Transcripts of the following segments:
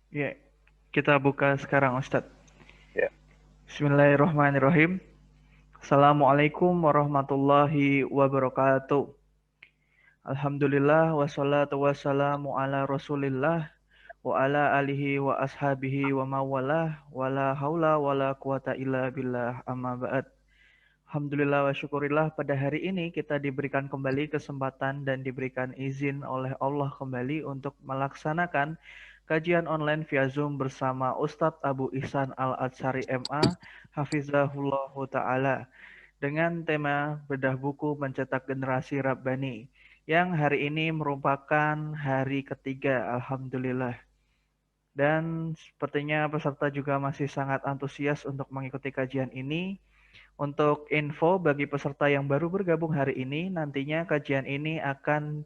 Ya, kita buka sekarang Ustadz. Ya. Bismillahirrahmanirrahim. Assalamualaikum warahmatullahi wabarakatuh. Alhamdulillah wassalatu wassalamu ala rasulillah wa ala alihi wa ashabihi wa mawalah wa la haula wa la quwata illa billah amma ba'd. Alhamdulillah wa syukurillah pada hari ini kita diberikan kembali kesempatan dan diberikan izin oleh Allah kembali untuk melaksanakan kajian online via Zoom bersama Ustadz Abu Ihsan Al-Atsari MA Hafizahullah Ta'ala dengan tema bedah buku mencetak generasi Rabbani yang hari ini merupakan hari ketiga Alhamdulillah. Dan sepertinya peserta juga masih sangat antusias untuk mengikuti kajian ini. Untuk info bagi peserta yang baru bergabung hari ini, nantinya kajian ini akan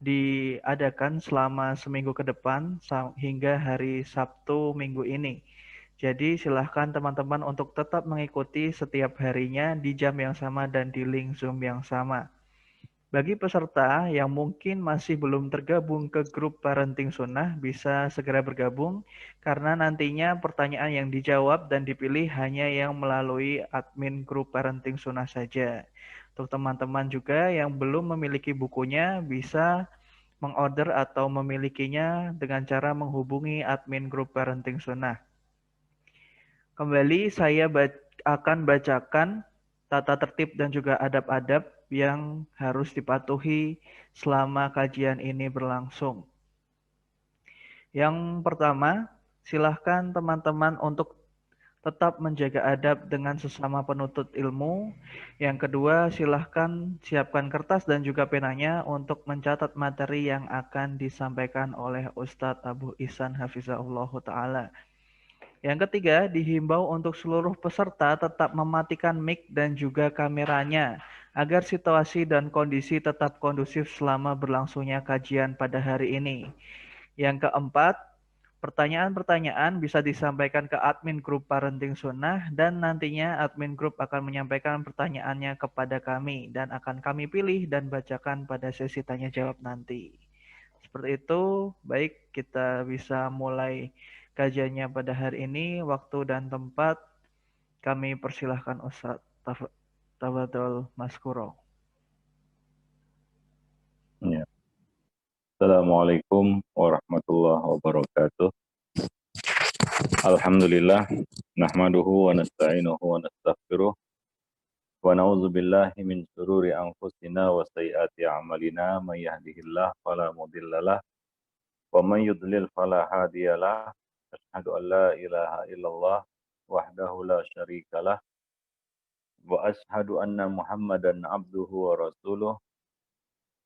diadakan selama seminggu ke depan hingga hari Sabtu minggu ini. Jadi silahkan teman-teman untuk tetap mengikuti setiap harinya di jam yang sama dan di link Zoom yang sama. Bagi peserta yang mungkin masih belum tergabung ke grup Parenting Sunnah, bisa segera bergabung karena nantinya pertanyaan yang dijawab dan dipilih hanya yang melalui admin grup Parenting Sunnah saja. Untuk teman-teman juga yang belum memiliki bukunya, bisa mengorder atau memilikinya dengan cara menghubungi admin grup Parenting Sunnah. Kembali saya akan bacakan tata tertib dan juga adab-adab yang harus dipatuhi selama kajian ini berlangsung. Yang pertama, silahkan teman-teman untuk tetap menjaga adab dengan sesama penuntut ilmu. Yang kedua, silahkan siapkan kertas dan juga penanya untuk mencatat materi yang akan disampaikan oleh Ustadz Abu Ihsan Hafizahullah Ta'ala. Yang ketiga, dihimbau untuk seluruh peserta tetap mematikan mic dan juga kameranya agar situasi dan kondisi tetap kondusif selama berlangsungnya kajian pada hari ini. Yang keempat, pertanyaan-pertanyaan bisa disampaikan ke admin grup Parenting Sunnah dan nantinya admin grup akan menyampaikan pertanyaannya kepada kami dan akan kami pilih dan bacakan pada sesi tanya jawab nanti. Seperti itu, baik kita bisa mulai kajiannya pada hari ini, waktu dan tempat kami persilahkan Ustaz Tafadhol Maskuro. Ya. Assalamualaikum warahmatullahi wabarakatuh. Alhamdulillah, nahmaduhu wa nasta'inuhu wa nastaghfiruh wa na'udzu billahi min shururi anfusina wa sayyiati a'malina may yahdihillahu fala mudhillalah wa may yudlil fala hadiyalah. Asyhadu an la ilaha illallah wahdahu la syarikalah wa asyhadu anna Muhammadan abduhu wa rasuluh.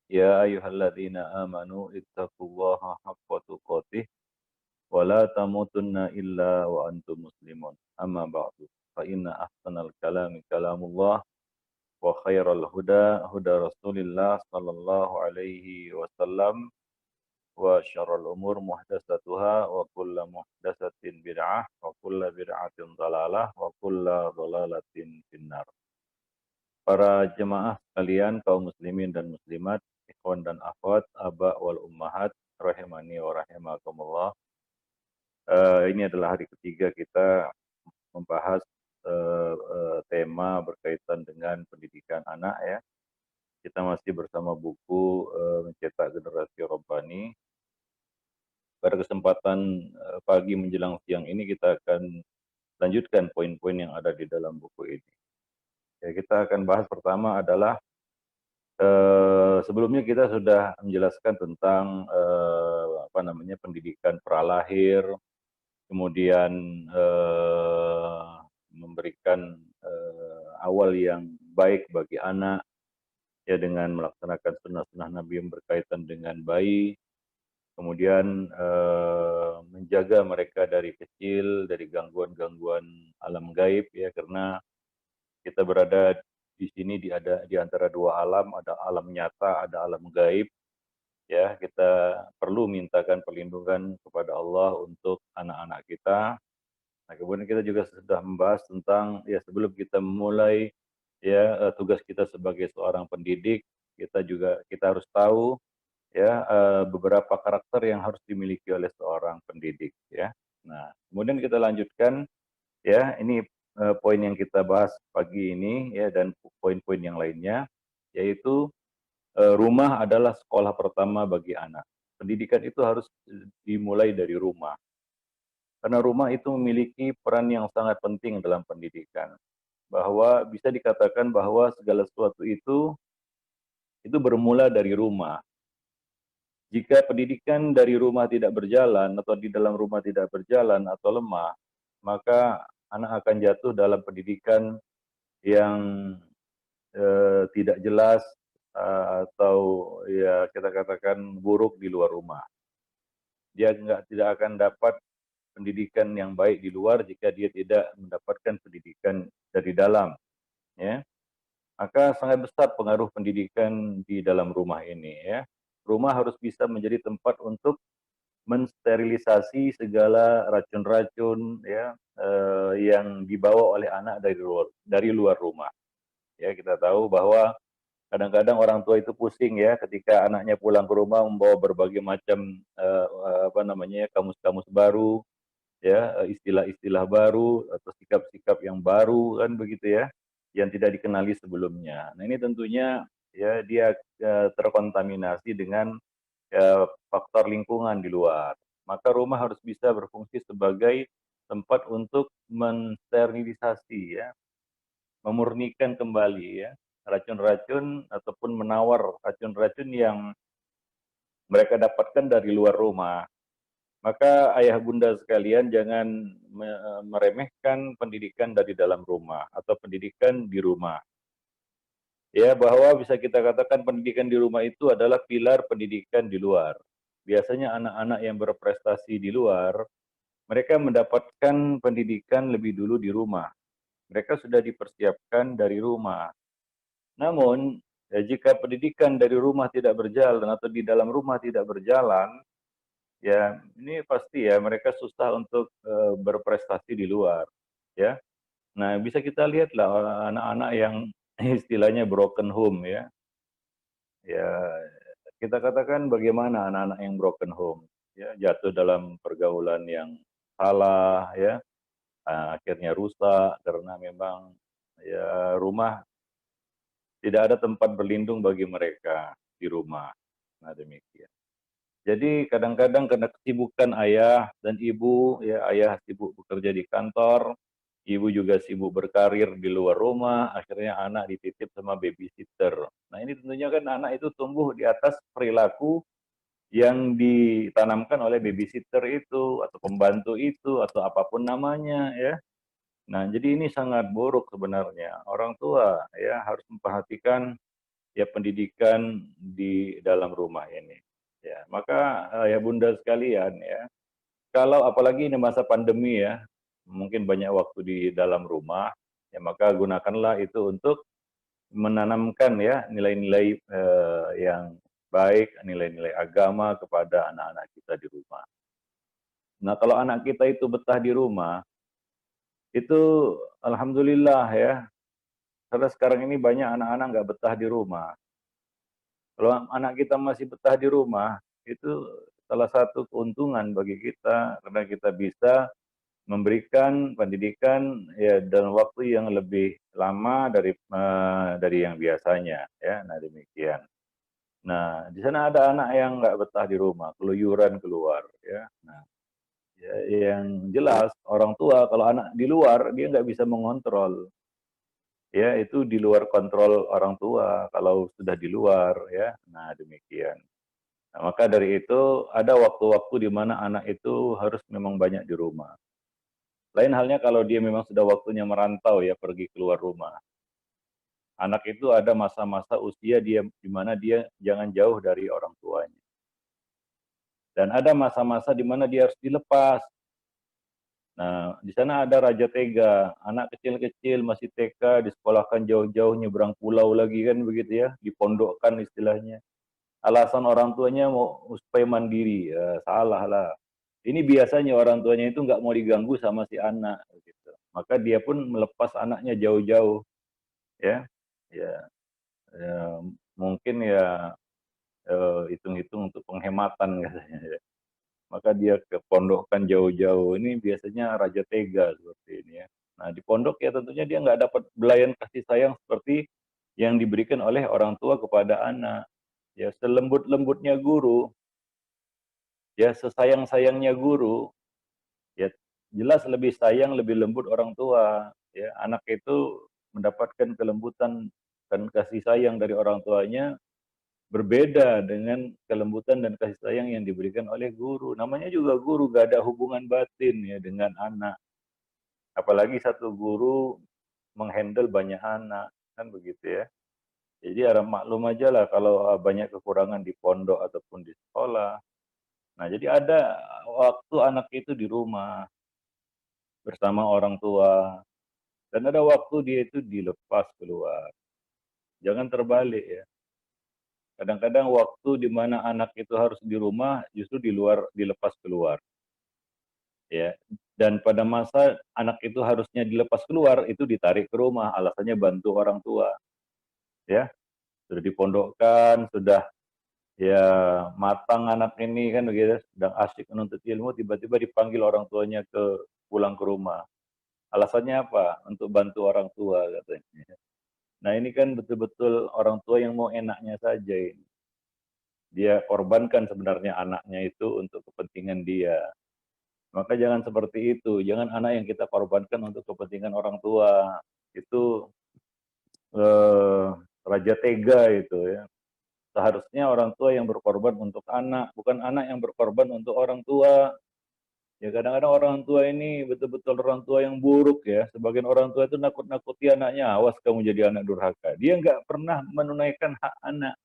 Ya ayyuhalladzina amanu ittaqullaha haqqa tuqatih wa la tamutunna illa wa antum muslimun. Amma ba'du. Fa inna ahsanal kalami kalamullah wa khairal huda huda Rasulillah sallallahu alaihi wasallam wa syarrul umur muhdatsatuha wa kullu muhdatsatin bid'ah wa kullu bid'atin dhalalah wa kullu dhalalatin finnar. Para jemaah sekalian, kaum muslimin dan muslimat, ikhwan dan akhwat, aba wal ummahat, rahimani wa rahimakumullah. Ini adalah hari ketiga kita membahas tema berkaitan dengan pendidikan anak ya. Kita masih bersama buku Mencetak Generasi Rabbani. Pada kesempatan pagi menjelang siang ini kita akan lanjutkan poin-poin yang ada di dalam buku ini. Ya, kita akan bahas pertama adalah sebelumnya kita sudah menjelaskan tentang pendidikan pralahir, kemudian memberikan awal yang baik bagi anak ya dengan melaksanakan sunnah-sunnah Nabi yang berkaitan dengan bayi, kemudian menjaga mereka dari kecil dari gangguan-gangguan alam gaib ya, karena kita berada di sini di antara dua alam, ada alam nyata, ada alam gaib. Ya, kita perlu mintakan perlindungan kepada Allah untuk anak-anak kita. Nah, kemudian kita juga sudah membahas tentang ya sebelum kita memulai ya tugas kita sebagai seorang pendidik, kita harus tahu ya beberapa karakter yang harus dimiliki oleh seorang pendidik ya. Nah, kemudian kita lanjutkan ya, ini poin yang kita bahas pagi ini ya, dan poin-poin yang lainnya, yaitu rumah adalah sekolah pertama bagi anak. Pendidikan itu harus dimulai dari rumah. Karena rumah itu memiliki peran yang sangat penting dalam pendidikan. Bahwa bisa dikatakan bahwa segala sesuatu itu bermula dari rumah. Jika pendidikan dari rumah tidak berjalan atau di dalam rumah tidak berjalan atau lemah, maka anak akan jatuh dalam pendidikan yang tidak jelas atau ya kita katakan buruk di luar rumah. Dia tidak akan dapat pendidikan yang baik di luar jika dia tidak mendapatkan pendidikan dari dalam, ya. Maka sangat besar pengaruh pendidikan di dalam rumah ini, ya. Rumah harus bisa menjadi tempat untuk mensterilisasi segala racun-racun, ya, yang dibawa oleh anak dari luar rumah. Ya, kita tahu bahwa kadang-kadang orang tua itu pusing ya ketika anaknya pulang ke rumah membawa berbagai macam apa namanya kamus-kamus baru, ya istilah-istilah baru atau sikap-sikap yang baru kan begitu ya, yang tidak dikenali sebelumnya. Nah ini tentunya ya dia terkontaminasi dengan faktor lingkungan di luar. Maka rumah harus bisa berfungsi sebagai tempat untuk mensterilisasi ya, memurnikan kembali ya racun-racun ataupun menawar racun-racun yang mereka dapatkan dari luar rumah. Maka ayah bunda sekalian jangan meremehkan pendidikan dari dalam rumah atau pendidikan di rumah. Ya, bahwa bisa kita katakan pendidikan di rumah itu adalah pilar pendidikan di luar. Biasanya anak-anak yang berprestasi di luar, mereka mendapatkan pendidikan lebih dulu di rumah. Mereka sudah dipersiapkan dari rumah. Namun, ya, jika pendidikan dari rumah tidak berjalan atau di dalam rumah tidak berjalan, ya ini pasti ya mereka susah untuk berprestasi di luar. Ya, nah bisa kita lihatlah anak-anak yang istilahnya broken home ya. Ya, kita katakan bagaimana anak-anak yang broken home, ya jatuh dalam pergaulan yang salah, ya akhirnya rusak karena memang ya rumah tidak ada tempat berlindung bagi mereka di rumah. Nah demikian. Jadi kadang-kadang karena kesibukan ayah dan ibu, ya ayah sibuk bekerja di kantor, ibu juga sibuk berkarir di luar rumah, akhirnya anak dititip sama babysitter. Nah ini tentunya kan anak itu tumbuh di atas perilaku yang ditanamkan oleh babysitter itu, atau pembantu itu, atau apapun namanya ya. Nah jadi ini sangat buruk sebenarnya. Orang tua ya harus memperhatikan ya pendidikan di dalam rumah ini. Ya, maka ya bunda sekalian ya, kalau apalagi ini masa pandemi ya, mungkin banyak waktu di dalam rumah, ya maka gunakanlah itu untuk menanamkan ya nilai-nilai yang baik, nilai-nilai agama kepada anak-anak kita di rumah. Nah kalau anak kita itu betah di rumah, itu alhamdulillah ya, karena sekarang ini banyak anak-anak nggak betah di rumah. Kalau anak kita masih betah di rumah, itu salah satu keuntungan bagi kita karena kita bisa memberikan pendidikan ya dalam waktu yang lebih lama dari yang biasanya ya. Nah demikian. Nah di sana ada anak yang nggak betah di rumah, keluyuran keluar ya. Nah ya, yang jelas orang tua kalau anak di luar dia nggak bisa mengontrol ya, itu di luar kontrol orang tua kalau sudah di luar ya. Nah demikian. Nah, maka dari itu ada waktu-waktu di mana anak itu harus memang banyak di rumah. Lain halnya kalau dia memang sudah waktunya merantau ya, pergi keluar rumah. Anak itu ada masa-masa usia dia di mana dia jangan jauh dari orang tuanya. Dan ada masa-masa di mana dia harus dilepas. Nah, di sana ada raja tega, anak kecil-kecil masih TK disekolahkan jauh-jauh nyebrang pulau lagi kan begitu ya, dipondokkan istilahnya. Alasan orang tuanya mau supaya mandiri, ya, salah lah. Ini biasanya orang tuanya itu nggak mau diganggu sama si anak, gitu. Maka dia pun melepas anaknya jauh-jauh, ya, ya, ya, mungkin ya hitung-hitung untuk penghematan katanya ya. Maka dia ke pondokkan jauh-jauh. Ini biasanya raja tega seperti ini ya. Nah di pondok ya tentunya dia nggak dapat belayan kasih sayang seperti yang diberikan oleh orang tua kepada anak. Ya selembut-lembutnya guru, ya sesayang-sayangnya guru, ya jelas lebih sayang, lebih lembut orang tua. Ya anak itu mendapatkan kelembutan dan kasih sayang dari orang tuanya berbeda dengan kelembutan dan kasih sayang yang diberikan oleh guru. Namanya juga guru, gak ada hubungan batin ya dengan anak. Apalagi satu guru menghandle banyak anak, kan begitu ya. Jadi harap maklum aja lah kalau banyak kekurangan di pondok ataupun di sekolah. Nah, jadi ada waktu anak itu di rumah bersama orang tua, dan ada waktu dia itu dilepas keluar. Jangan terbalik ya. Kadang-kadang waktu di mana anak itu harus di rumah justru di luar dilepas keluar. Ya. Dan pada masa anak itu harusnya dilepas keluar itu ditarik ke rumah, alasannya bantu orang tua. Ya, sudah dipondokkan, sudah ya matang anak ini kan begitu, sedang asyik menuntut ilmu, tiba-tiba dipanggil orang tuanya pulang ke rumah. Alasannya apa? Untuk bantu orang tua katanya. Nah ini kan betul-betul orang tua yang mau enaknya saja ini. Dia korbankan sebenarnya anaknya itu untuk kepentingan dia. Maka jangan seperti itu. Jangan anak yang kita korbankan untuk kepentingan orang tua. Itu eh, raja tega itu ya. Seharusnya orang tua yang berkorban untuk anak, bukan anak yang berkorban untuk orang tua. Ya kadang-kadang orang tua ini betul-betul orang tua yang buruk ya. Sebagian orang tua itu nakut-nakuti anaknya, awas kamu jadi anak durhaka. Dia nggak pernah menunaikan hak anak.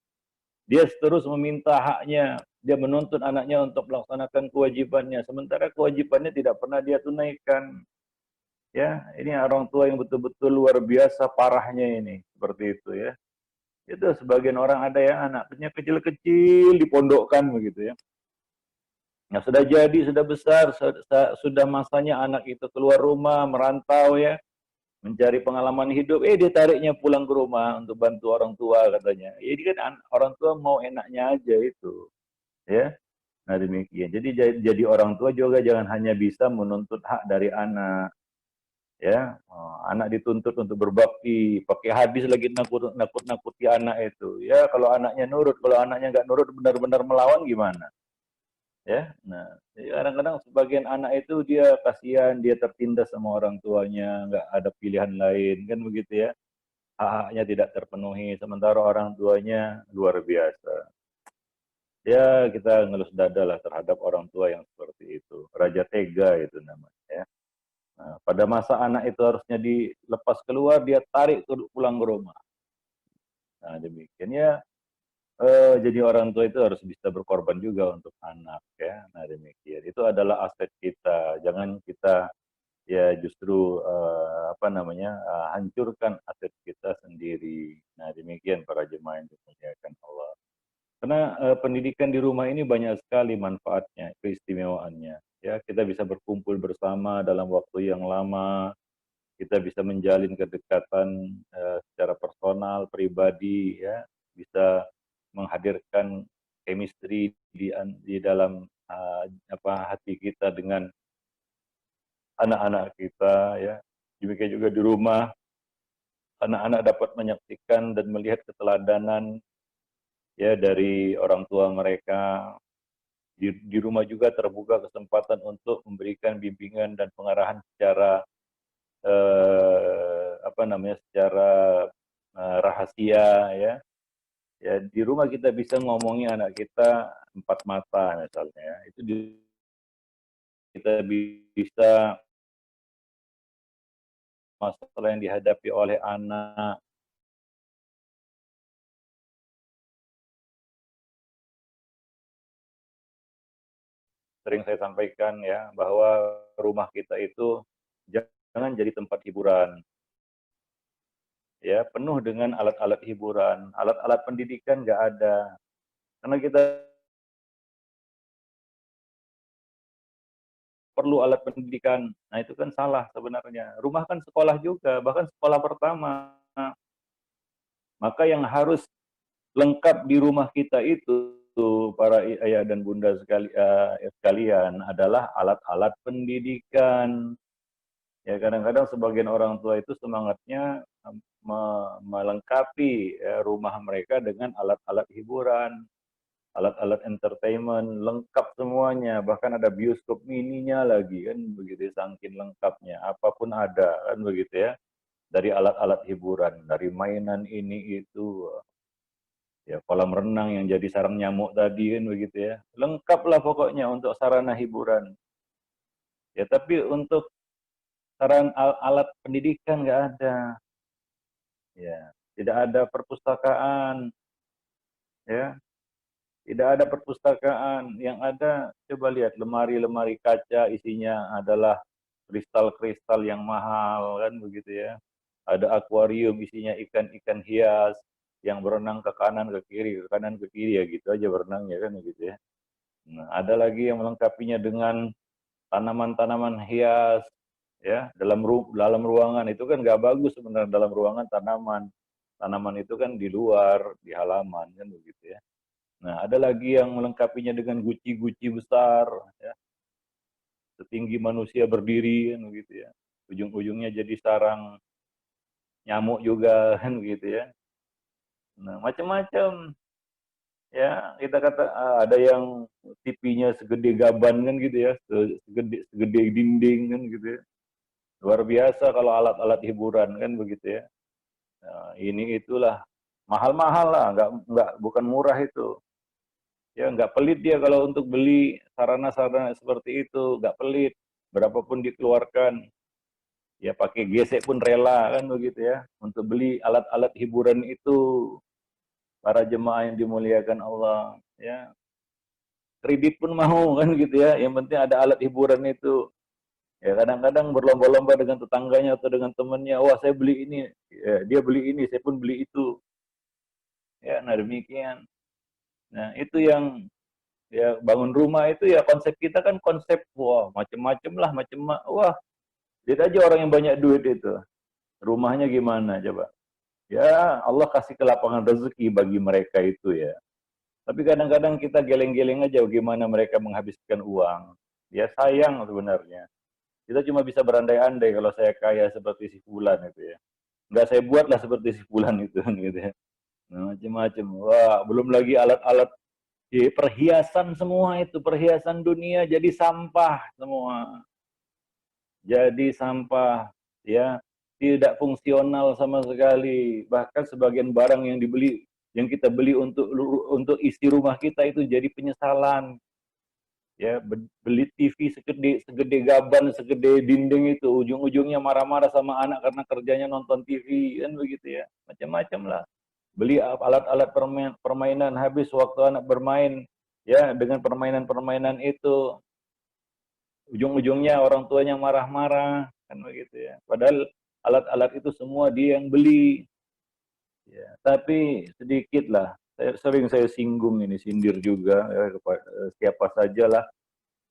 Dia terus meminta haknya. Dia menuntut anaknya untuk melaksanakan kewajibannya. Sementara kewajibannya tidak pernah dia tunaikan. Ya, ini orang tua yang betul-betul luar biasa parahnya ini. Seperti itu ya. Itu sebagian orang ada ya anaknya kecil-kecil dipondokkan begitu ya. Nah, sudah jadi, sudah besar, sudah masanya anak itu keluar rumah, merantau ya, mencari pengalaman hidup, dia tariknya pulang ke rumah untuk bantu orang tua katanya. Jadi kan orang tua mau enaknya aja itu, ya. Nah demikian. Jadi orang tua juga jangan hanya bisa menuntut hak dari anak, ya. Anak dituntut untuk berbakti, pakai hadis lagi nakut-nakuti anak itu. Ya kalau anaknya nurut, kalau anaknya nggak nurut benar-benar melawan gimana? Ya, nah kadang-kadang sebagian anak itu dia kasihan, dia tertindas sama orang tuanya, nggak ada pilihan lain kan begitu ya, hak-haknya tidak terpenuhi, sementara orang tuanya luar biasa. Ya kita ngelus dada lah terhadap orang tua yang seperti itu, raja tega itu namanya ya. Nah, pada masa anak itu harusnya dilepas keluar, dia tarik pulang ke rumah. Nah demikian ya, jadi orang tua itu harus bisa berkorban juga untuk anak ya. Nah demikian. Itu adalah aset kita. Jangan kita ya justru apa namanya hancurkan aset kita sendiri. Nah demikian para jemaah yang dimuliakan Allah. Karena pendidikan di rumah ini banyak sekali manfaatnya, keistimewaannya. Ya kita bisa berkumpul bersama dalam waktu yang lama. Kita bisa menjalin kedekatan secara personal, pribadi, ya, bisa menghadirkan chemistry di dalam hati kita dengan anak-anak kita, ya. Demikian juga di rumah, anak-anak dapat menyaksikan dan melihat keteladanan ya dari orang tua mereka. Di rumah juga terbuka kesempatan untuk memberikan bimbingan dan pengarahan secara apa namanya secara rahasia ya. Ya di rumah kita bisa ngomongi anak kita empat mata misalnya ya. Itu kita bisa masalah yang dihadapi oleh anak sering saya sampaikan ya bahwa rumah kita itu jangan jadi tempat hiburan ya, penuh dengan alat-alat hiburan, alat-alat pendidikan nggak ada karena kita perlu alat pendidikan. Nah itu kan salah sebenarnya. Rumah kan sekolah juga, bahkan sekolah pertama. Maka yang harus lengkap di rumah kita itu para ayah dan bunda sekalian adalah alat-alat pendidikan. Ya kadang-kadang sebagian orang tua itu semangatnya melengkapi ya, rumah mereka dengan alat-alat hiburan, alat-alat entertainment, lengkap semuanya, bahkan ada bioskop mininya lagi kan begitu, saking lengkapnya, apapun ada kan begitu ya, dari alat-alat hiburan, dari mainan ini itu, ya kolam renang yang jadi sarang nyamuk tadi kan begitu ya, lengkap lah pokoknya untuk sarana hiburan. Ya tapi untuk alat pendidikan nggak ada, ya tidak ada perpustakaan, ya tidak ada perpustakaan. Yang ada coba lihat lemari-lemari kaca isinya adalah kristal-kristal yang mahal kan begitu ya. Ada akuarium isinya ikan-ikan hias yang berenang ke kanan ke kiri, ke kanan ke kiri ya gitu aja berenangnya kan gitu ya. Nah, ada lagi yang melengkapinya dengan tanaman-tanaman hias ya dalam ruangan itu kan nggak bagus sebenarnya, dalam ruangan tanaman itu kan di luar di halaman kan begitu ya. Nah ada lagi yang melengkapinya dengan guci-guci besar ya, setinggi manusia berdiri kan begitu ya, ujung-ujungnya jadi sarang nyamuk juga kan begitu ya. Nah macam-macam ya, kita kata ada yang TV-nya segede gaban kan gitu ya, segede dinding kan gitu ya. Luar biasa kalau alat-alat hiburan kan begitu ya. Nah, ini itulah mahal-mahal lah, nggak bukan murah itu. Ya nggak pelit dia kalau untuk beli sarana-sarana seperti itu, nggak pelit. Berapapun dikeluarkan, ya pakai gesek pun rela kan begitu ya. Untuk beli alat-alat hiburan itu, para jemaah yang dimuliakan Allah, ya kredit pun mau kan gitu ya. Yang penting ada alat hiburan itu. Ya kadang-kadang berlomba-lomba dengan tetangganya atau dengan temannya, wah saya beli ini, ya, dia beli ini, saya pun beli itu. Ya, nah demikian. Nah itu yang ya bangun rumah itu ya konsep kita kan konsep wah macem-macem lah wah lihat aja orang yang banyak duit itu rumahnya gimana coba ya Allah kasih kelapangan rezeki bagi mereka itu ya tapi kadang-kadang kita geleng-geleng aja bagaimana mereka menghabiskan uang ya sayang sebenarnya kita cuma bisa berandai-andai kalau saya kaya seperti si Fulan itu ya nggak saya buatlah seperti si Fulan itu gitu ya nah, macam-macam wah belum lagi alat-alat perhiasan semua itu, perhiasan dunia jadi sampah semua. Jadi sampah, ya. Tidak fungsional sama sekali. Bahkan sebagian barang yang dibeli, yang kita beli untuk isi rumah kita itu jadi penyesalan. Ya, beli TV segede gaban, segede dinding itu, ujung-ujungnya marah-marah sama anak karena kerjanya nonton TV, kan begitu ya. Macam-macam lah. Beli alat-alat permainan habis waktu anak bermain ya dengan permainan-permainan itu ujung-ujungnya orang tuanya marah-marah kan begitu ya padahal alat-alat itu semua dia yang beli ya tapi sedikit lah saya singgung ini sindir juga ya, kepada siapa saja lah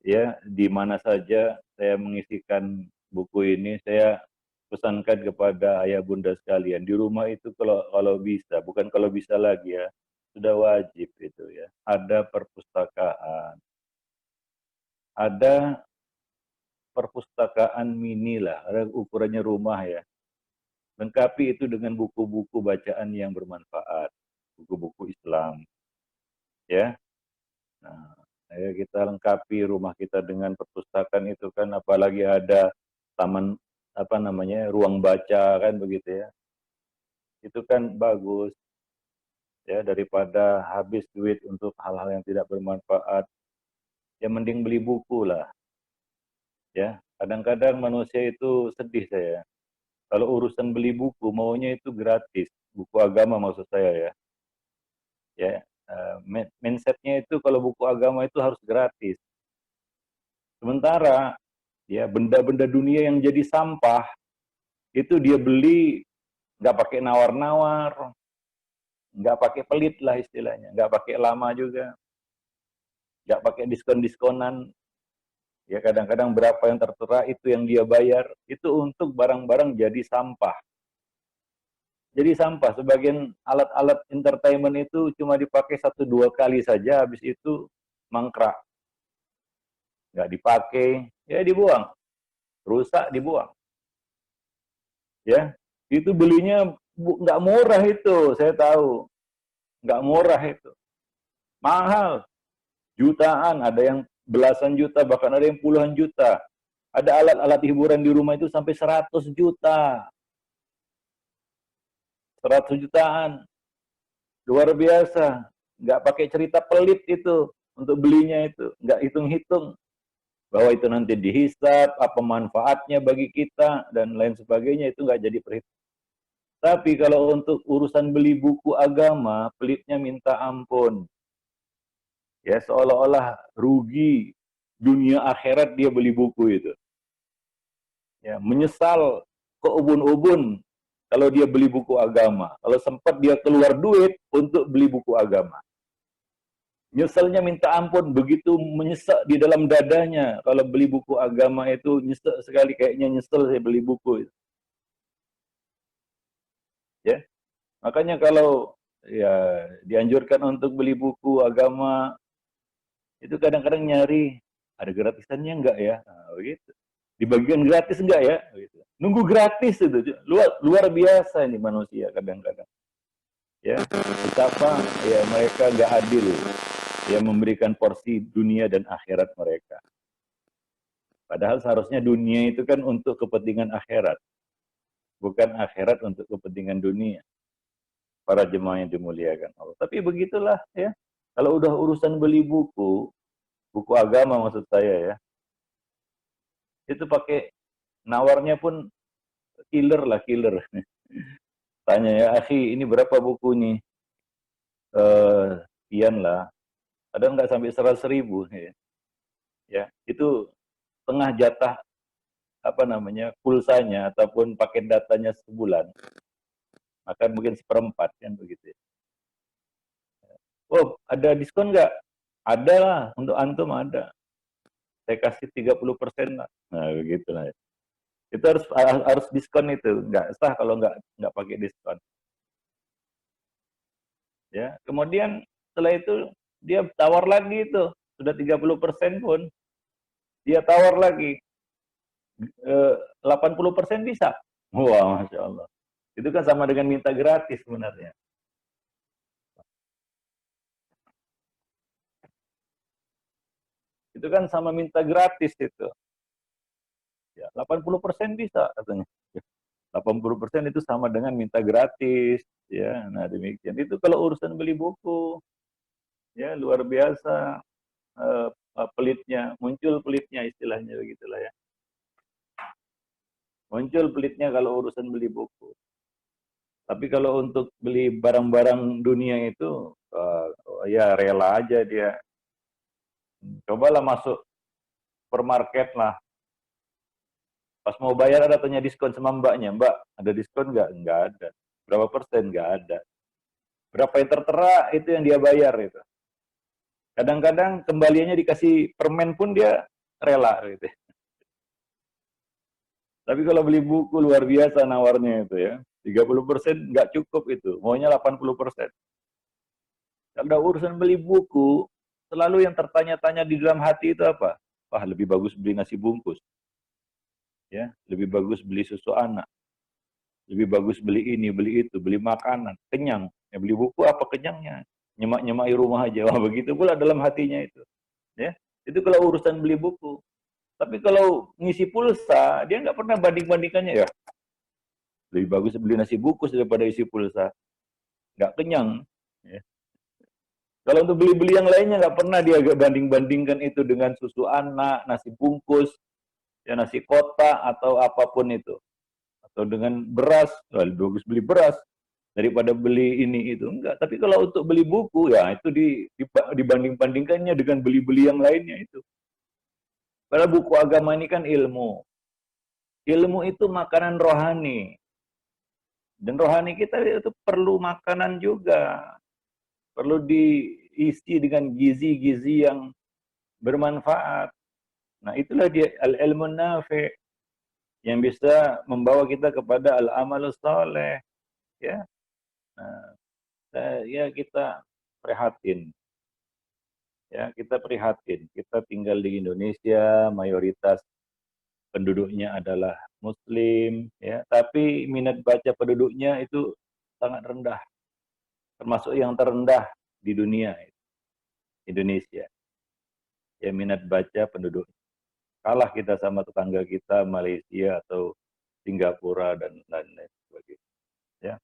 ya di mana saja saya mengisikan buku ini saya pesankan kepada ayah bunda sekalian di rumah itu kalau bisa bukan kalau bisa lagi ya sudah wajib itu ya ada perpustakaan ada perpustakaan mini lah ada ukurannya rumah ya lengkapi itu dengan buku-buku bacaan yang bermanfaat buku-buku Islam ya nah ya kita lengkapi rumah kita dengan perpustakaan itu kan apalagi ada taman apa namanya ruang baca kan begitu ya itu kan bagus ya daripada habis duit untuk hal-hal yang tidak bermanfaat ya mending beli buku lah ya kadang-kadang manusia itu sedih saya kalau urusan beli buku maunya itu gratis buku agama maksud saya ya mindsetnya itu kalau buku agama itu harus gratis sementara ya benda-benda dunia yang jadi sampah itu dia beli nggak pakai nawar-nawar nggak pakai pelit lah istilahnya nggak pakai lama juga nggak pakai diskon-diskonan ya kadang-kadang berapa yang tertera itu yang dia bayar itu untuk barang-barang jadi sampah jadi sampah. Sebagian alat-alat entertainment itu cuma dipakai 1-2 kali saja, habis itu mangkrak, nggak dipakai, ya dibuang, rusak dibuang. Ya, itu belinya nggak murah itu, saya tahu, nggak murah itu, mahal, jutaan, ada yang belasan juta, bahkan ada yang puluhan juta. Ada alat-alat hiburan di rumah itu sampai 100 juta, 100 jutaan, luar biasa. Nggak pakai cerita pelit itu untuk belinya itu, nggak hitung-hitung bahwa itu nanti dihisap, apa manfaatnya bagi kita dan lain sebagainya, itu nggak jadi perhitungan. Tapi kalau untuk urusan beli buku agama, pelitnya minta ampun. Ya, seolah-olah rugi dunia akhirat dia beli buku itu. Ya, menyesal ke ubun-ubun kalau dia beli buku agama. Kalau sempat dia keluar duit untuk beli buku agama. Nyeselnya minta ampun, begitu menyesal di dalam dadanya kalau beli buku agama itu, nyesel sekali, kayaknya nyesel saya beli buku itu. Ya, makanya kalau ya dianjurkan untuk beli buku agama itu kadang-kadang nyari ada gratisannya enggak ya, nah, begitu. Dibagikan gratis enggak ya, begitu. Nunggu gratis itu, luar biasa ini manusia kadang-kadang. Ya, betapa ya mereka enggak adil ya memberikan porsi dunia dan akhirat mereka. Padahal seharusnya dunia itu kan untuk kepentingan akhirat, bukan akhirat untuk kepentingan dunia. Para jemaah yang dimuliakan Allah. Tapi begitulah ya. Kalau udah urusan beli buku, buku agama maksud saya ya, itu pakai nawarnya pun killer lah, killer. Tanya ya, akhi ini berapa buku nih? Sekian lah. Ada nggak sampai 100.000 ya. Ya, itu tengah jatah apa namanya pulsanya ataupun paket datanya sebulan. Maka mungkin seperempat kan begitu. Oh, ada diskon nggak? Ada lah, untuk antum ada. Saya kasih 30% lah. Nah, begitulah. Itu harus diskon itu. Nggak sah kalau nggak pakai diskon. Ya, kemudian setelah itu dia tawar lagi itu. Sudah 30% pun dia tawar lagi. 80% bisa. Wah, Masya Allah. Itu kan sama dengan minta gratis sebenarnya. Itu kan sama minta gratis itu. Ya, 80% bisa katanya. 80% itu sama dengan minta gratis, ya. Nah, demikian. Itu kalau urusan beli buku, ya luar biasa pelitnya, muncul pelitnya istilahnya begitulah ya. Muncul pelitnya kalau urusan beli buku. Tapi kalau untuk beli barang-barang dunia itu, ya rela aja dia. Cobalah masuk supermarket lah. Pas mau bayar ada tanya diskon sama mbaknya. Mbak, ada diskon nggak? Nggak ada. Berapa persen? Nggak ada. Berapa yang tertera itu yang dia bayar itu. Kadang-kadang kembaliannya dikasih permen pun dia rela gitu. Tapi kalau beli buku luar biasa nawarnya itu ya. 30% nggak cukup itu. Maunya 80%. Kalau urusan beli buku, selalu yang tertanya-tanya di dalam hati itu apa? Wah, lebih bagus beli nasi bungkus. Ya, lebih bagus beli susu anak. Lebih bagus beli ini, beli itu, beli makanan. Kenyang. Ya, beli buku apa kenyangnya? Nyemak-nyemaki rumah aja. Wah, begitu pula dalam hatinya itu. Ya, itu kalau urusan beli buku. Tapi kalau ngisi pulsa, dia nggak pernah banding-bandingkannya ya. Lebih bagus beli nasi bungkus daripada isi pulsa. Nggak kenyang. Ya. Kalau untuk beli-beli yang lainnya nggak pernah dia banding-bandingkan itu dengan susu anak, nasi bungkus, ya nasi kotak atau apapun itu. Atau dengan beras, lebih bagus beli beras daripada beli ini itu. Enggak. Tapi kalau untuk beli buku, ya itu dibanding-bandingkannya dengan beli-beli yang lainnya itu. Karena buku agama ini kan ilmu. Ilmu itu makanan rohani. Dan rohani kita itu perlu makanan juga. Perlu diisi dengan gizi-gizi yang bermanfaat. Nah, itulah dia al-ilmu nafi' yang bisa membawa kita kepada al-amalus saleh. ya. Nah, ya kita prihatin, ya kita prihatin. Kita tinggal di Indonesia, mayoritas penduduknya adalah Muslim, ya. Tapi minat baca penduduknya itu sangat rendah, termasuk yang terendah di dunia, Indonesia. Ya minat baca penduduk. Kalah kita sama tetangga kita Malaysia atau Singapura dan lain-lain sebagainya. Ya.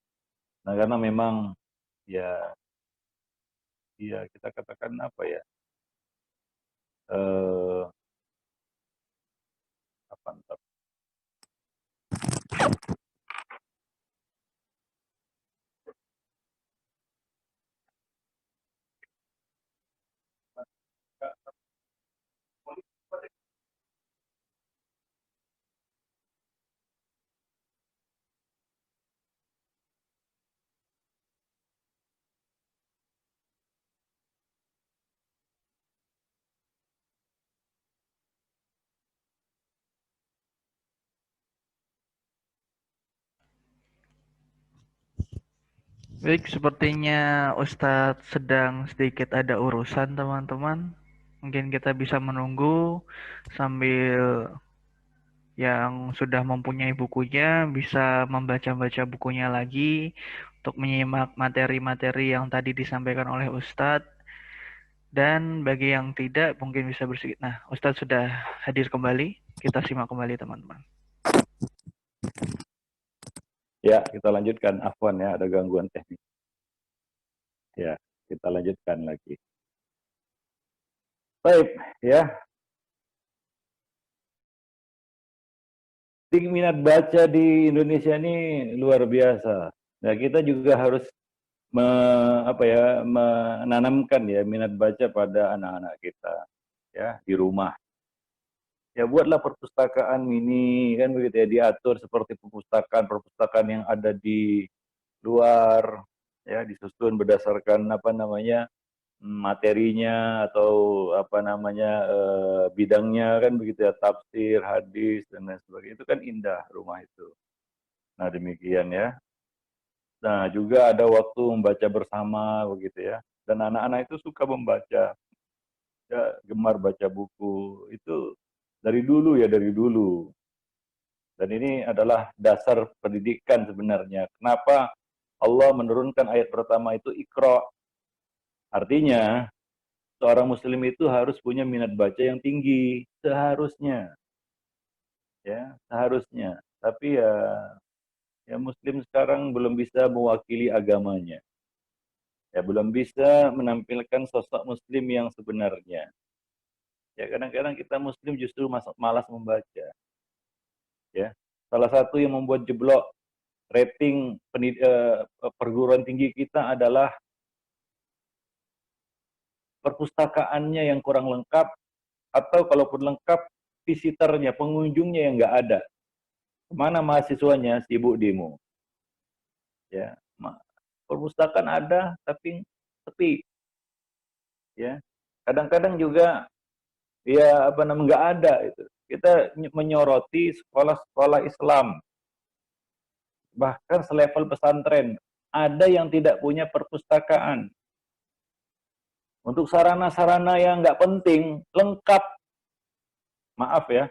Nah karena memang ya kita katakan apa ya? Eh, apa entah. Baik, sepertinya Ustadz sedang sedikit ada urusan, teman-teman. Mungkin kita bisa menunggu sambil yang sudah mempunyai bukunya bisa membaca-baca bukunya lagi untuk menyimak materi-materi yang tadi disampaikan oleh Ustadz. Dan bagi yang tidak mungkin bisa bersedikit. Nah, Ustadz sudah hadir kembali. Kita simak kembali, teman-teman. Ya, kita lanjutkan. Afwan ya, ada gangguan teknis. Ya, kita lanjutkan lagi. Baik, ya. Minat baca di Indonesia ini luar biasa. Nah, kita juga harus menanamkan ya minat baca pada anak-anak kita ya di rumah. Ya buatlah perpustakaan mini kan begitu ya, diatur seperti perpustakaan yang ada di luar ya, disusun berdasarkan materinya atau bidangnya kan begitu ya, tafsir, hadis dan lain sebagainya. Itu kan indah rumah itu. Nah, demikian ya. Nah, juga ada waktu membaca bersama begitu ya. Dan anak-anak itu suka membaca, ya, gemar baca buku. Itu dari dulu ya, dari dulu. Dan ini adalah dasar pendidikan sebenarnya. Kenapa Allah menurunkan ayat pertama itu Iqra? Artinya, seorang muslim itu harus punya minat baca yang tinggi, seharusnya. Ya, seharusnya. Tapi ya muslim sekarang belum bisa mewakili agamanya. Ya belum bisa menampilkan sosok muslim yang sebenarnya. Ya kadang-kadang kita muslim justru malas membaca. Ya. Salah satu yang membuat jeblok rating perguruan tinggi kita adalah perpustakaannya yang kurang lengkap, atau kalaupun lengkap, visitornya, pengunjungnya yang nggak ada. Mana mahasiswanya sibuk demo. Ya, perpustakaan ada tapi sepi. Ya, kadang-kadang juga ya nggak ada itu. Kita menyoroti sekolah-sekolah Islam, bahkan selevel pesantren, ada yang tidak punya perpustakaan. Untuk sarana-sarana yang nggak penting, lengkap. Maaf ya,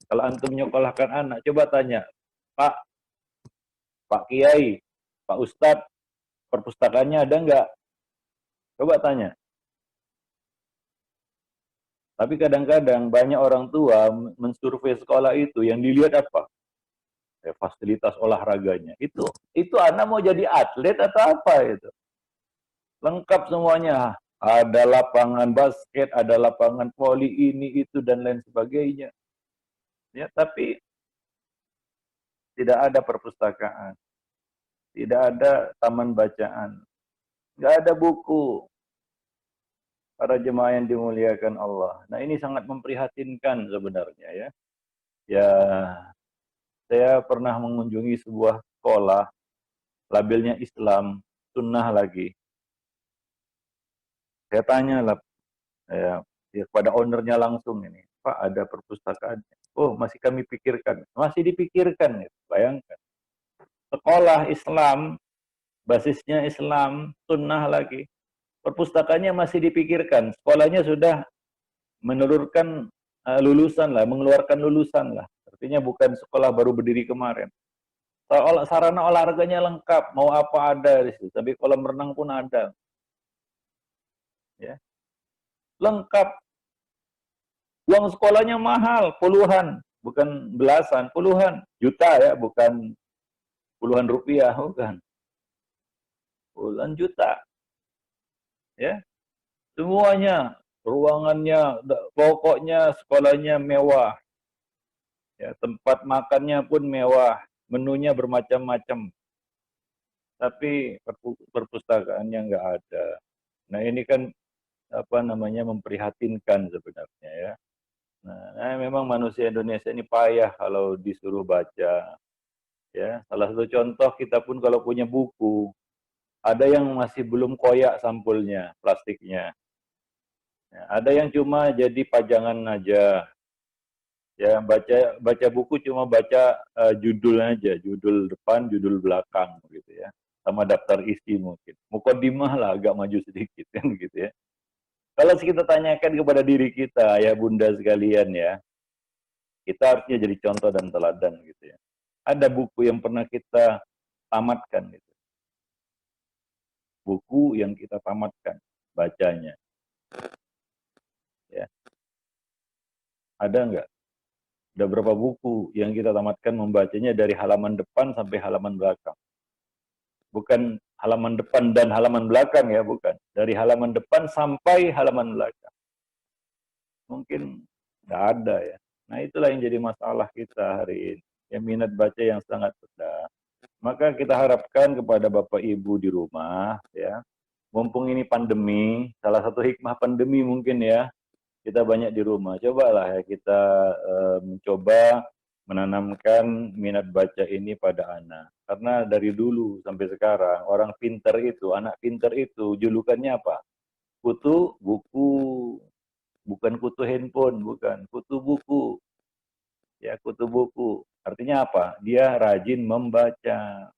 kalau antum menyekolahkan anak, coba tanya, Pak Kiai, Pak Ustadz, perpustakaannya ada nggak? Coba tanya. Tapi kadang-kadang banyak orang tua mensurvei sekolah itu, yang dilihat apa? Fasilitas olahraganya. Itu anak mau jadi atlet atau apa itu? Lengkap semuanya. Ada lapangan basket, ada lapangan voli, ini, itu, dan lain sebagainya. Ya, tapi tidak ada perpustakaan. Tidak ada taman bacaan. Nggak ada buku. Para jemaah yang dimuliakan Allah. Nah, ini sangat memprihatinkan sebenarnya ya. Ya, saya pernah mengunjungi sebuah sekolah, labelnya Islam, sunnah lagi. Saya tanya lah ya kepada ownernya langsung ini, Pak ada perpustakaan? Oh masih kami pikirkan, masih dipikirkan. Bayangkan, sekolah Islam basisnya Islam, sunnah lagi. Perpustakaannya masih dipikirkan, sekolahnya sudah menelurkan lulusan lah, mengeluarkan lulusan lah. Artinya bukan sekolah baru berdiri kemarin. Sarana olahraganya lengkap, mau apa ada di situ. Tapi kolam renang pun ada. Ya. Lengkap. Uang sekolahnya mahal, puluhan, bukan belasan, puluhan juta ya, bukan puluhan rupiah, bukan. Puluhan juta. Ya. Semuanya, ruangannya, pokoknya sekolahnya mewah. Ya, tempat makannya pun mewah, menunya bermacam-macam. Tapi perpustakaannya nggak ada. Nah ini kan apa namanya memprihatinkan sebenarnya ya. Nah, memang manusia Indonesia ini payah kalau disuruh baca. Ya, salah satu contoh kita pun kalau punya buku, ada yang masih belum koyak sampulnya, plastiknya. Ya, ada yang cuma jadi pajangan aja. Ya, baca buku cuma baca judul aja, judul depan, judul belakang gitu ya. Sama daftar isi mungkin. Mukadimah lah agak maju sedikit kan gitu ya. Kalau kita tanyakan kepada diri kita, ya bunda sekalian ya, kita harusnya jadi contoh dan teladan gitu ya. Ada buku yang pernah kita tamatkan gitu. Buku yang kita tamatkan bacanya. Ya. Ada nggak? Ada berapa buku yang kita tamatkan membacanya dari halaman depan sampai halaman belakang? Bukan halaman depan dan halaman belakang ya, bukan. Dari halaman depan sampai halaman belakang. Mungkin nggak ada ya. Nah itulah yang jadi masalah kita hari ini. Ya, minat baca yang sangat rendah. Maka kita harapkan kepada Bapak Ibu di rumah, ya, mumpung ini pandemi, salah satu hikmah pandemi mungkin ya, kita banyak di rumah. Cobalah ya kita mencoba menanamkan minat baca ini pada anak. Karena dari dulu sampai sekarang, orang pinter itu, anak pinter itu, julukannya apa? Kutu buku, bukan kutu handphone, bukan. Kutu buku. Ya, kutu buku. Artinya apa? Dia rajin membaca.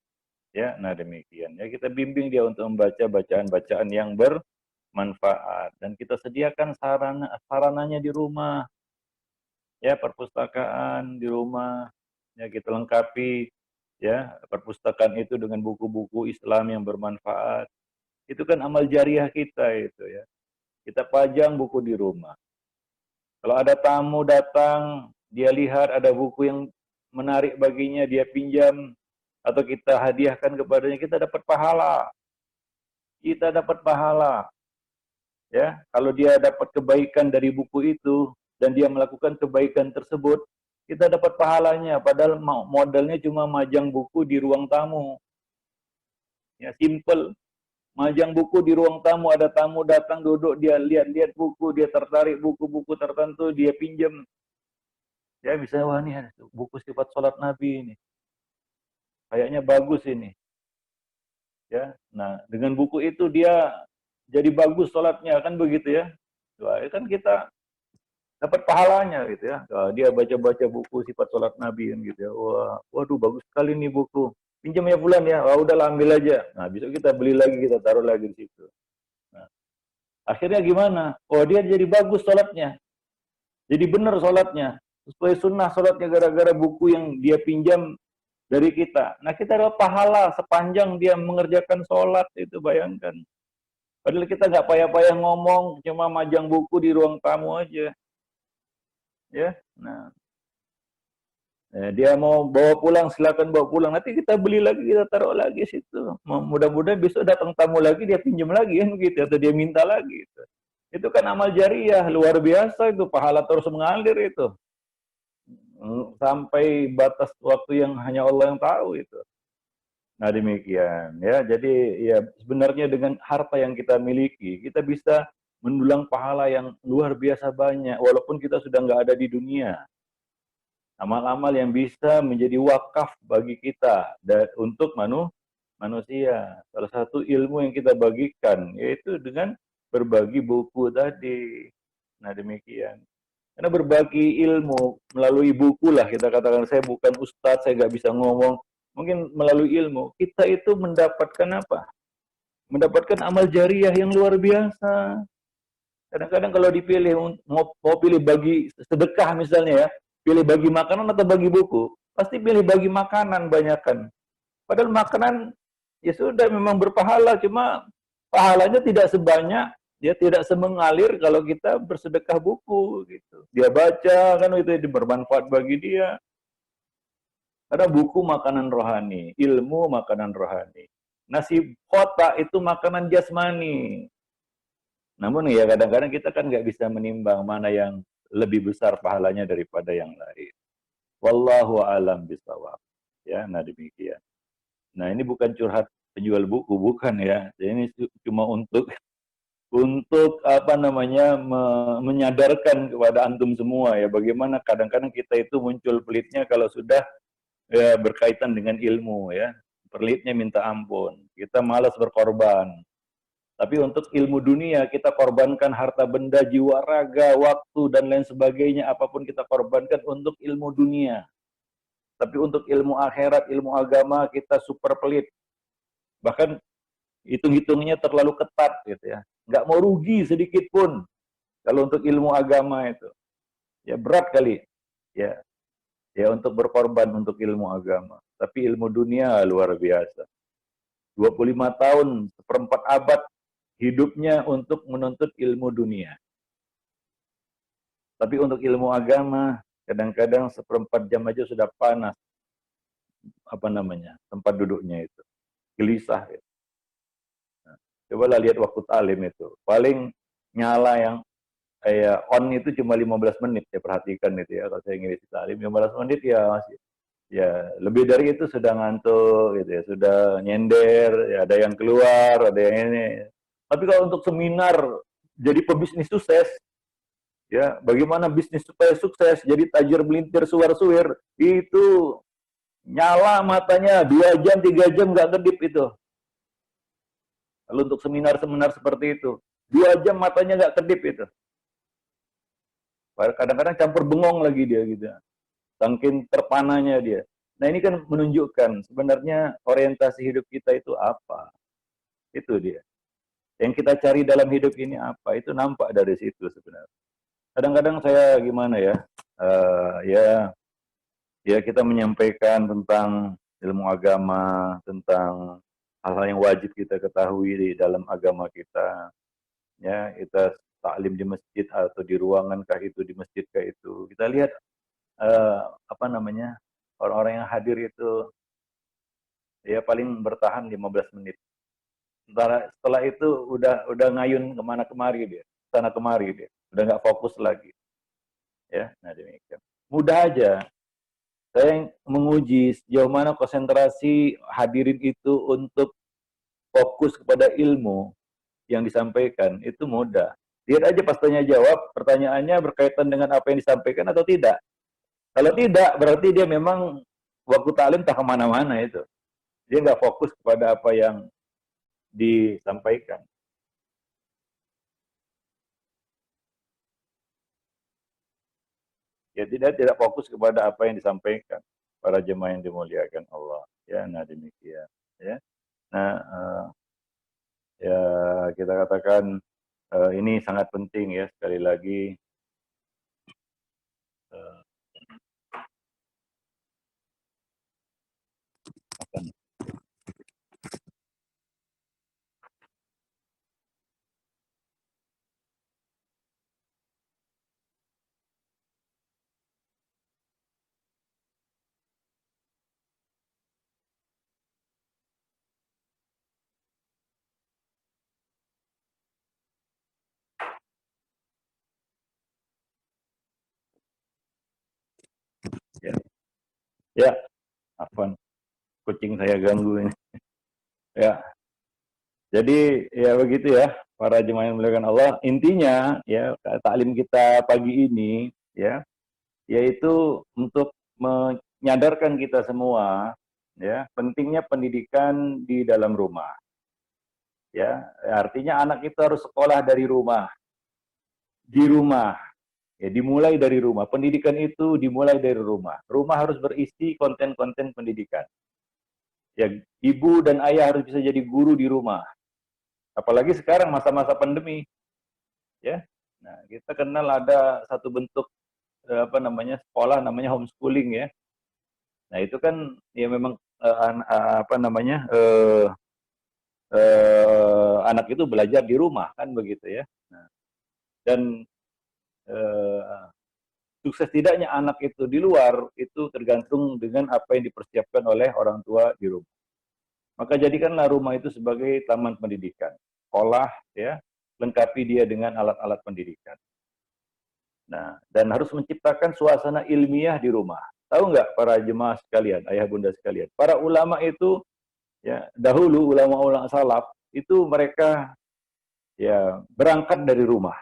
Ya, nah demikian. Ya, kita bimbing dia untuk membaca bacaan-bacaan yang bermanfaat. Dan kita sediakan sarananya di rumah. Ya, perpustakaan di rumah. Ya, kita lengkapi ya perpustakaan itu dengan buku-buku Islam yang bermanfaat. Itu kan amal jariah kita itu ya. Kita pajang buku di rumah. Kalau ada tamu datang, dia lihat ada buku yang menarik baginya, dia pinjam atau kita hadiahkan kepadanya, kita dapat pahala. Kita dapat pahala. Ya, kalau dia dapat kebaikan dari buku itu dan dia melakukan kebaikan tersebut, kita dapat pahalanya. Padahal modalnya cuma majang buku di ruang tamu. Ya, simple. Majang buku di ruang tamu, ada tamu datang duduk, dia lihat-lihat buku, dia tertarik buku-buku tertentu, dia pinjam. Ya, misalnya, wah ini buku sifat sholat Nabi ini. Kayaknya bagus ini. Ya, nah dengan buku itu dia jadi bagus sholatnya, kan begitu ya. Wah, kan kita dapat pahalanya gitu ya. Wah, dia baca-baca buku sifat sholat Nabi kan gitu ya. Wah, waduh bagus sekali nih buku. Pinjam ya bulan ya. Wah, udahlah ambil aja. Nah, besok kita beli lagi, kita taruh lagi di situ. Nah, akhirnya gimana? Oh, dia jadi bagus sholatnya. Jadi benar sholatnya. Sesuai sunnah sholatnya gara-gara buku yang dia pinjam dari kita. Nah, kita dapat pahala sepanjang dia mengerjakan sholat, itu bayangkan. Padahal kita nggak payah-payah ngomong, cuma majang buku di ruang tamu aja. Ya, nah. Dia mau bawa pulang, silakan bawa pulang. Nanti kita beli lagi, kita taruh lagi situ. Mudah-mudahan besok datang tamu lagi, dia pinjam lagi kan gitu, atau dia minta lagi. Gitu. Itu kan amal jariah, luar biasa itu, pahala terus mengalir itu. Sampai batas waktu yang hanya Allah yang tahu itu. Nah demikian ya, jadi ya sebenarnya dengan harta yang kita miliki, kita bisa mendulang pahala yang luar biasa banyak, walaupun kita sudah nggak ada di dunia. Amal-amal yang bisa menjadi wakaf bagi kita dan untuk manusia. Salah satu ilmu yang kita bagikan, yaitu dengan berbagi buku tadi. Nah demikian. Karena berbagi ilmu melalui buku lah, kita katakan saya bukan ustadz, saya nggak bisa ngomong, mungkin melalui ilmu, kita itu mendapatkan apa? Mendapatkan amal jariah yang luar biasa. Kadang-kadang kalau dipilih, mau pilih bagi sedekah misalnya ya, pilih bagi makanan atau bagi buku, pasti pilih bagi makanan banyakan. Padahal makanan ya sudah memang berpahala, cuma pahalanya tidak sebanyak, dia tidak semengalir kalau kita bersedekah buku gitu. Dia baca kan itu bermanfaat bagi dia. Karena buku makanan rohani, ilmu makanan rohani. Nasi kotak itu makanan jasmani. Namun ya kadang-kadang kita kan nggak bisa menimbang mana yang lebih besar pahalanya daripada yang lain. Wallahu a'lam bishawab. Ya, nah demikian. Nah, ini bukan curhat penjual buku, bukan ya. Jadi ini cuma untuk apa namanya menyadarkan kepada antum semua ya bagaimana kadang-kadang kita itu muncul pelitnya kalau sudah ya, berkaitan dengan ilmu ya. Pelitnya minta ampun. Kita malas berkorban. Tapi untuk ilmu dunia kita korbankan harta benda, jiwa, raga, waktu dan lain sebagainya apapun kita korbankan untuk ilmu dunia. Tapi untuk ilmu akhirat, ilmu agama kita super pelit. Bahkan hitung-hitungnya terlalu ketat gitu ya. Nggak mau rugi sedikit pun kalau untuk ilmu agama itu. Ya berat kali ya. Ya untuk berkorban untuk ilmu agama. Tapi ilmu dunia luar biasa. 25 tahun, seperempat abad hidupnya untuk menuntut ilmu dunia. Tapi untuk ilmu agama, kadang-kadang seperempat jam aja sudah panas. Apa namanya, tempat duduknya itu. Gelisah. Ya. Nah, cobalah lihat waktu talim itu. Paling nyala yang kayak on itu cuma 15 menit. Ya perhatikan itu ya, kalau saya ngisi talim 15 menit ya masih. Ya, lebih dari itu sudah ngantuk gitu ya, sudah nyender, ya ada yang keluar, ada yang ini. Tapi kalau untuk seminar jadi pebisnis sukses, ya bagaimana bisnis supaya sukses, jadi tajir melintir suar-suir, itu nyala matanya 2 jam, 3 jam nggak kedip itu. Kalau untuk seminar-seminar seperti itu, 2 jam matanya nggak kedip itu. Kadang-kadang campur bengong lagi dia gitu. Saking terpananya dia. Nah ini kan menunjukkan sebenarnya orientasi hidup kita itu apa. Itu dia. Yang kita cari dalam hidup ini apa, itu nampak dari situ sebenarnya. Kadang-kadang saya gimana ya, ya kita menyampaikan tentang ilmu agama, tentang hal-hal yang wajib kita ketahui di dalam agama kita. Ya, kita taklim di masjid atau di ruangan kah itu, di masjid kah itu. Kita lihat apa namanya, orang-orang yang hadir itu ya paling bertahan 15 menit. Setelah itu udah ngayun kemana kemari dia, sana kemari dia, udah nggak fokus lagi. Ya, nah demikian. Mudah aja. Saya menguji sejauh mana konsentrasi hadirin itu untuk fokus kepada ilmu yang disampaikan itu mudah. Lihat aja pas tanya jawab, pertanyaannya berkaitan dengan apa yang disampaikan atau tidak. Kalau tidak, berarti dia memang waktu talim tak kemana-mana itu. Dia nggak fokus kepada apa yang disampaikan. Ya tidak fokus kepada apa yang disampaikan para jemaah yang dimuliakan Allah. Ya, nah demikian. Ya, nah ya kita katakan ini sangat penting ya sekali lagi. Ya, ya, afwan, kucing saya ganggu ini. Ya, jadi ya begitu ya para jemaah yang dimuliakan Allah. Intinya ya taklim kita pagi ini ya yaitu untuk menyadarkan kita semua ya pentingnya pendidikan di dalam rumah. Ya, artinya anak itu harus sekolah dari rumah. Di rumah. Ya, dimulai dari rumah. Pendidikan itu dimulai dari rumah. Rumah harus berisi konten-konten pendidikan. Ya, ibu dan ayah harus bisa jadi guru di rumah. Apalagi sekarang masa-masa pandemi, ya. Nah, kita kenal ada satu bentuk apa namanya sekolah namanya homeschooling ya. Nah, itu kan ya memang apa namanya anak itu belajar di rumah kan begitu ya. Nah, dan eh, sukses tidaknya anak itu di luar itu tergantung dengan apa yang dipersiapkan oleh orang tua di rumah. Maka jadikanlah rumah itu sebagai taman pendidikan, sekolah ya, lengkapi dia dengan alat-alat pendidikan. Nah, dan harus menciptakan suasana ilmiah di rumah. Tahu nggak para jemaah sekalian, ayah bunda sekalian, para ulama itu ya dahulu ulama-ulama salaf itu mereka ya berangkat dari rumah,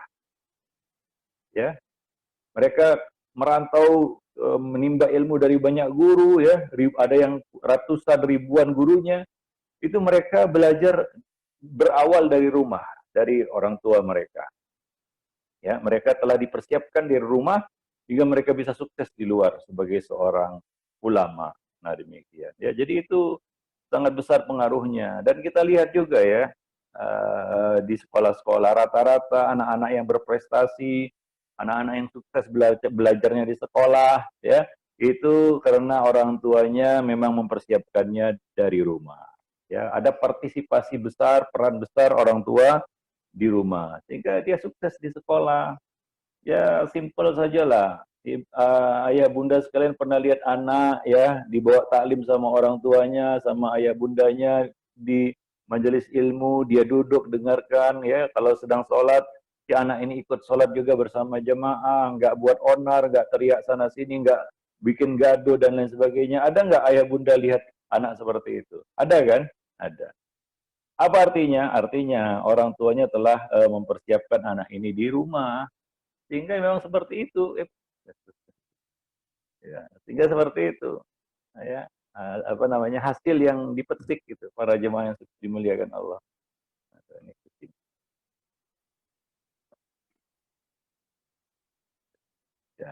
ya mereka merantau menimba ilmu dari banyak guru ya, ada yang ratusan ribuan gurunya, itu mereka belajar berawal dari rumah, dari orang tua mereka. Ya, mereka telah dipersiapkan di rumah hingga mereka bisa sukses di luar sebagai seorang ulama. Nah, demikian. Ya, jadi itu sangat besar pengaruhnya. Dan kita lihat juga ya di sekolah-sekolah rata-rata anak-anak yang berprestasi, anak-anak yang sukses belajarnya di sekolah, ya itu karena orang tuanya memang mempersiapkannya dari rumah. Ya, ada partisipasi besar, peran besar orang tua di rumah sehingga dia sukses di sekolah. Ya simpel sajalah. Ayah bunda sekalian pernah lihat anak ya dibawa taklim sama orang tuanya, sama ayah bundanya di majelis ilmu, dia duduk dengarkan ya, kalau sedang sholat si anak ini ikut sholat juga bersama jemaah, nggak buat onar, nggak teriak sana sini, nggak bikin gaduh dan lain sebagainya. Ada nggak ayah bunda lihat anak seperti itu? Ada kan? Ada. Apa artinya? Artinya orang tuanya telah mempersiapkan anak ini di rumah, sehingga memang seperti itu. Ya, sehingga seperti itu. Ya, apa namanya hasil yang dipetik gitu para jemaah yang dimuliakan Allah. Ya,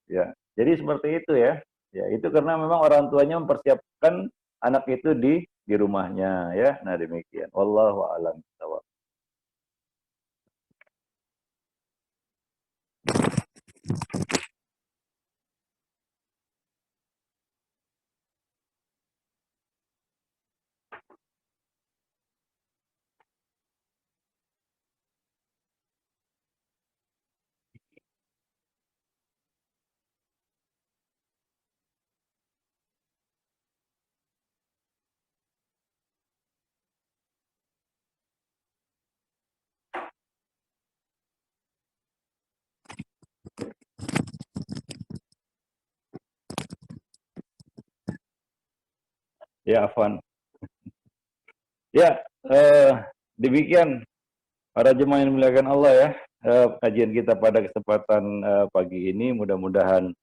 ya. Jadi seperti itu ya. Ya, itu karena memang orang tuanya mempersiapkan anak itu di rumahnya ya. Nah, demikian. Wallahu a'lam bishawab. Ya, Afwan. Ya, demikian para jemaah yang dimuliakan Allah ya. Kajian kita pada kesempatan pagi ini mudah-mudahan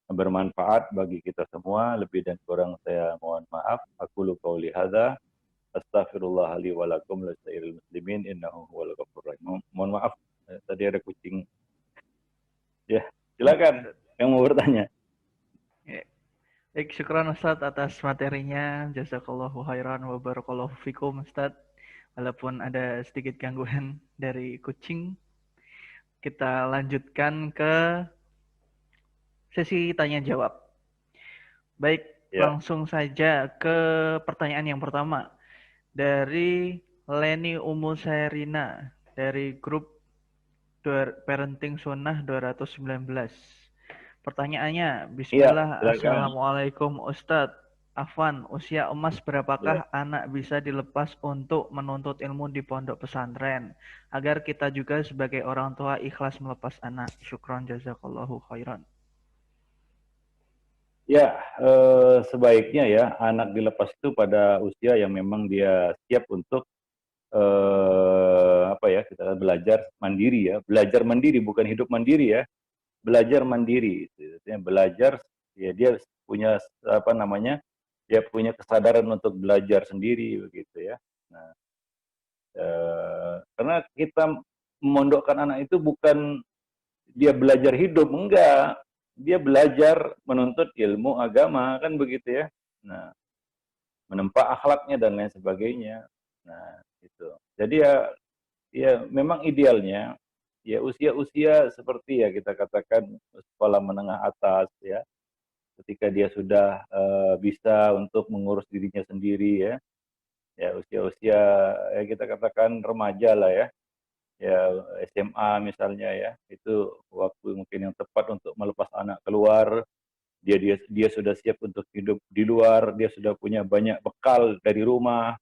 bermanfaat bagi kita semua. Lebih dan kurang saya mohon maaf. Aku qauli hadza astaghfirullah li wa lakum lisairil muslimin innahu huwal ghafurur rahim. Mohon maaf tadi ada kucing. Ya, silakan yang mau bertanya. Ya. Baik, syukran Ustaz atas materinya. Jazakallahu khairan wa barakallahu fikum Ustaz. Walaupun ada sedikit gangguan dari kucing, kita lanjutkan ke sesi tanya jawab. Baik, Ya. langsung saja ke pertanyaan yang pertama dari Leni Umu Serina dari grup Parenting Sunnah 219. Pertanyaannya, Iya, Bismillah, silakan. Assalamualaikum Ustadz. Afwan, usia emas Ya. berapakah anak bisa dilepas untuk menuntut ilmu di pondok pesantren? Agar kita juga sebagai orang tua ikhlas melepas anak. Syukron jazakallahu khairan. Ya, sebaiknya ya anak dilepas itu pada usia yang memang dia siap untuk apa ya kita belajar mandiri ya, belajar mandiri bukan hidup mandiri ya, belajar mandiri. Belajar ya dia punya apa namanya, dia punya kesadaran untuk belajar sendiri begitu ya. Nah, karena kita memondokkan anak itu bukan dia belajar hidup, enggak. dia belajar menuntut ilmu agama, kan begitu ya. Nah, menempa akhlaknya dan lain sebagainya. Nah, itu. Jadi ya memang idealnya ya usia-usia seperti ya kita katakan sekolah menengah atas ya, ketika dia sudah bisa untuk mengurus dirinya sendiri ya, ya usia-usia ya kita katakan remaja lah ya SMA misalnya ya, itu waktu mungkin yang tepat untuk melepas anak keluar. Dia sudah siap untuk hidup di luar, dia sudah punya banyak bekal dari rumah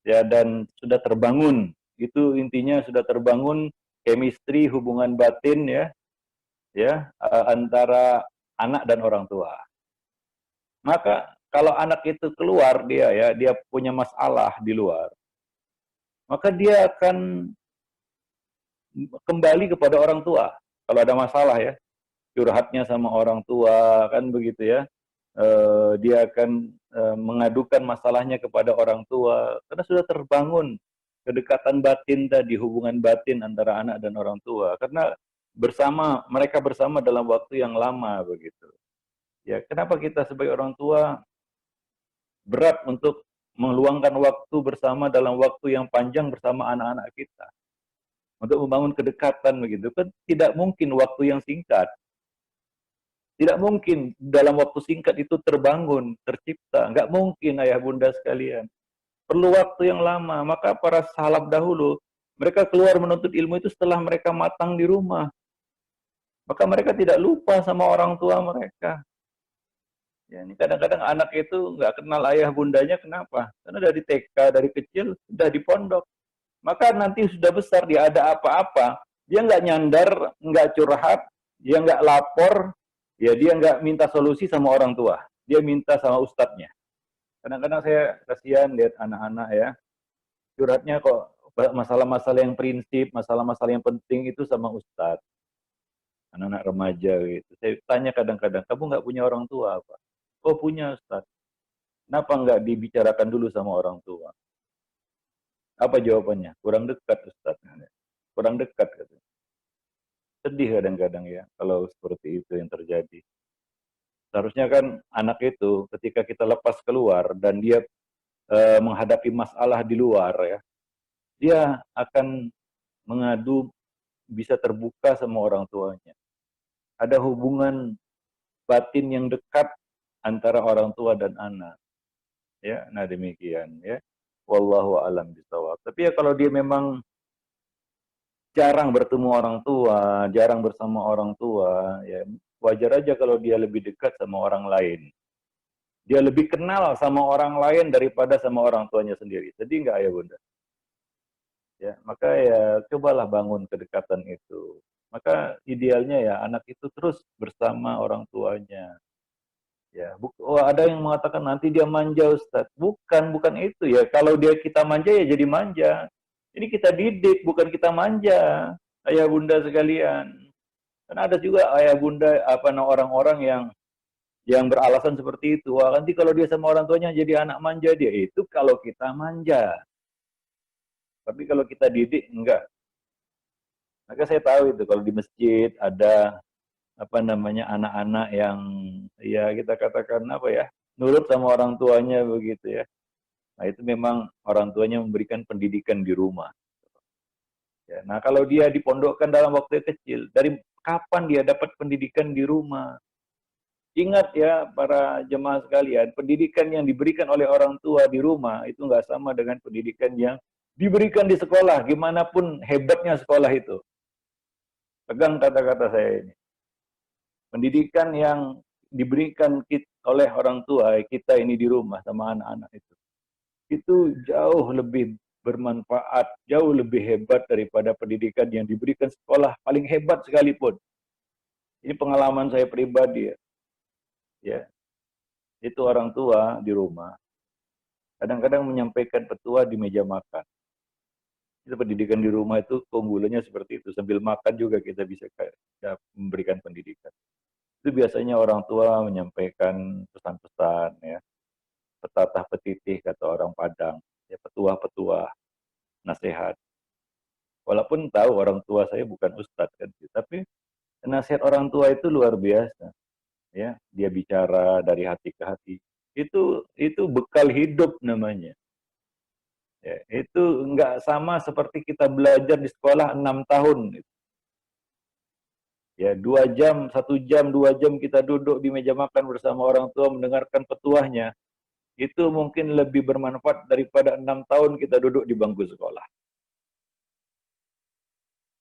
ya, dan sudah terbangun, itu intinya sudah terbangun chemistry hubungan batin antara anak dan orang tua. Maka kalau anak itu keluar dia punya masalah di luar, maka dia akan kembali kepada orang tua. Kalau ada masalah ya, curhatnya sama orang tua kan begitu ya. Dia akan mengadukan masalahnya kepada orang tua karena sudah terbangun kedekatan batin tadi, hubungan batin antara anak dan orang tua, karena mereka bersama dalam waktu yang lama begitu. Ya, kenapa kita sebagai orang tua berat untuk meluangkan waktu bersama dalam waktu yang panjang bersama anak-anak kita untuk membangun kedekatan begitu kan? Tidak mungkin waktu yang singkat. Tidak mungkin dalam waktu singkat itu terbangun, tercipta. Nggak mungkin ayah bunda sekalian. Perlu waktu yang lama. Maka para salaf dahulu, mereka keluar menuntut ilmu itu setelah mereka matang di rumah. Maka mereka tidak lupa sama orang tua mereka. Ya, ini kadang-kadang anak itu nggak kenal ayah bundanya, kenapa? Karena dari TK, dari kecil, sudah di pondok. Maka nanti sudah besar, dia ada apa-apa, dia nggak nyandar, nggak curhat, dia nggak lapor, ya dia nggak minta solusi sama orang tua, dia minta sama ustadznya. Kadang-kadang saya kasihan lihat anak-anak ya, curhatnya kok masalah-masalah yang prinsip, masalah-masalah yang penting itu sama ustadz. Anak-anak remaja gitu. Saya tanya kadang-kadang, kamu nggak punya orang tua apa? Oh punya ustadz. Kenapa nggak dibicarakan dulu sama orang tua? Apa jawabannya? Kurang dekat ustadz. Kurang dekat katanya. Sedih kadang-kadang ya kalau seperti itu yang terjadi. Seharusnya kan anak itu ketika kita lepas keluar dan dia menghadapi masalah di luar ya, dia akan mengadu, bisa terbuka sama orang tuanya. Ada hubungan batin yang dekat antara orang tua dan anak. Ya, nah demikian ya. Wallahu a'lam bishawab. Tapi ya kalau dia memang jarang bertemu orang tua, jarang bersama orang tua, ya wajar aja kalau dia lebih dekat sama orang lain. Dia lebih kenal sama orang lain daripada sama orang tuanya sendiri. Sedih nggak ya bunda? Ya, maka ya cobalah bangun kedekatan itu. Maka idealnya ya anak itu terus bersama orang tuanya. Ya, ada yang mengatakan nanti dia manja Ustaz. Bukan itu ya. Kalau dia kita manja ya jadi manja. Ini kita didik, bukan kita manja. Ayah bunda sekalian. Karena ada juga ayah bunda orang-orang yang beralasan seperti itu. Wah, nanti kalau dia sama orang tuanya jadi anak manja dia. Itu kalau kita manja. Tapi kalau kita didik enggak. Maka saya tahu itu kalau di masjid ada anak-anak yang ya kita katakan nurut sama orang tuanya begitu ya. Nah itu memang orang tuanya memberikan pendidikan di rumah. Ya, nah kalau dia dipondokkan dalam waktu kecil, dari kapan dia dapat pendidikan di rumah? Ingat ya para jemaah sekalian, pendidikan yang diberikan oleh orang tua di rumah itu nggak sama dengan pendidikan yang diberikan di sekolah, gimana pun hebatnya sekolah itu. Pegang kata-kata saya ini. Pendidikan yang diberikan oleh orang tua kita ini di rumah sama anak-anak itu jauh lebih bermanfaat, jauh lebih hebat daripada pendidikan yang diberikan sekolah paling hebat sekalipun. Ini pengalaman saya pribadi ya. Itu orang tua di rumah kadang-kadang menyampaikan petua di meja makan. Itu pendidikan di rumah itu keunggulannya seperti itu. Sambil makan juga kita bisa memberikan pendidikan. Itu biasanya orang tua menyampaikan pesan-pesan ya, petatah petitih kata orang Padang, ya petuah-petuah, nasihat. Walaupun tahu orang tua saya bukan ustadz kan, tapi nasihat orang tua itu luar biasa. ya, dia bicara dari hati ke hati. Itu bekal hidup namanya. Ya, itu nggak sama seperti kita belajar di sekolah 6 tahun. Ya, 2 jam, 1 jam, 2 jam kita duduk di meja makan bersama orang tua mendengarkan petuahnya. Itu mungkin lebih bermanfaat daripada 6 tahun kita duduk di bangku sekolah.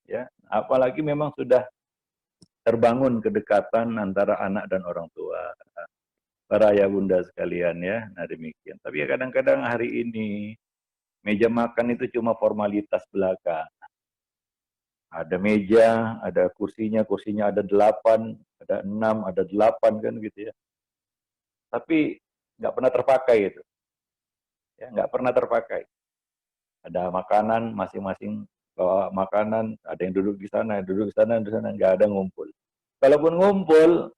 Ya, apalagi memang sudah terbangun kedekatan antara anak dan orang tua. Para ayah bunda sekalian ya, nah demikian. Tapi ya kadang-kadang hari ini meja makan itu cuma formalitas belaka. Ada meja, ada kursinya ada 8, ada 6, ada 8 kan gitu ya. Tapi nggak pernah terpakai itu, ya nggak pernah terpakai. Ada makanan masing-masing bawa makanan, ada yang duduk di sana, nggak ada ngumpul. Kalaupun ngumpul,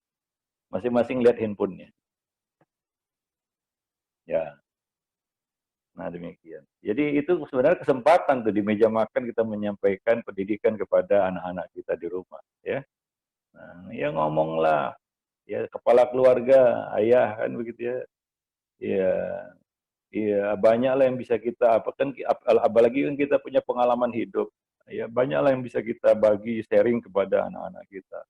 masing-masing lihat handphonenya. Ya, nah demikian. Jadi itu sebenarnya kesempatan tuh di meja makan kita menyampaikan pendidikan kepada anak-anak kita di rumah, ya. Nah, ya ngomonglah, ya kepala keluarga, ayah kan begitu ya. Ya, iya banyaklah yang bisa kita apa kan apalagi kan kita punya pengalaman hidup. Ya banyaklah yang bisa kita bagi sharing kepada anak-anak kita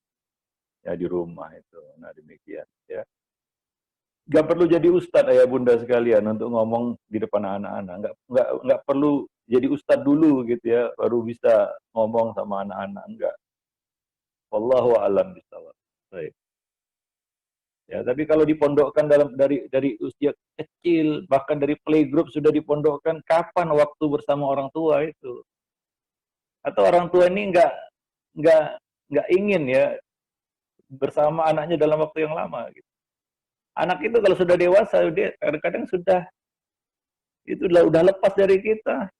ya di rumah itu. Nah demikian ya. Gak perlu jadi ustadz ayah bunda sekalian untuk ngomong di depan anak-anak. Nggak perlu jadi ustadz dulu gitu ya baru bisa ngomong sama anak-anak. Enggak. Wallahu a'lam bishawab. Baik. Ya, tapi kalau dipondokkan dari usia kecil, bahkan dari playgroup sudah dipondokkan, kapan waktu bersama orang tua itu? Atau orang tua ini nggak nggak ingin ya bersama anaknya dalam waktu yang lama. Gitu. Anak itu kalau sudah dewasa, dia kadang-kadang itu udah lepas dari kita.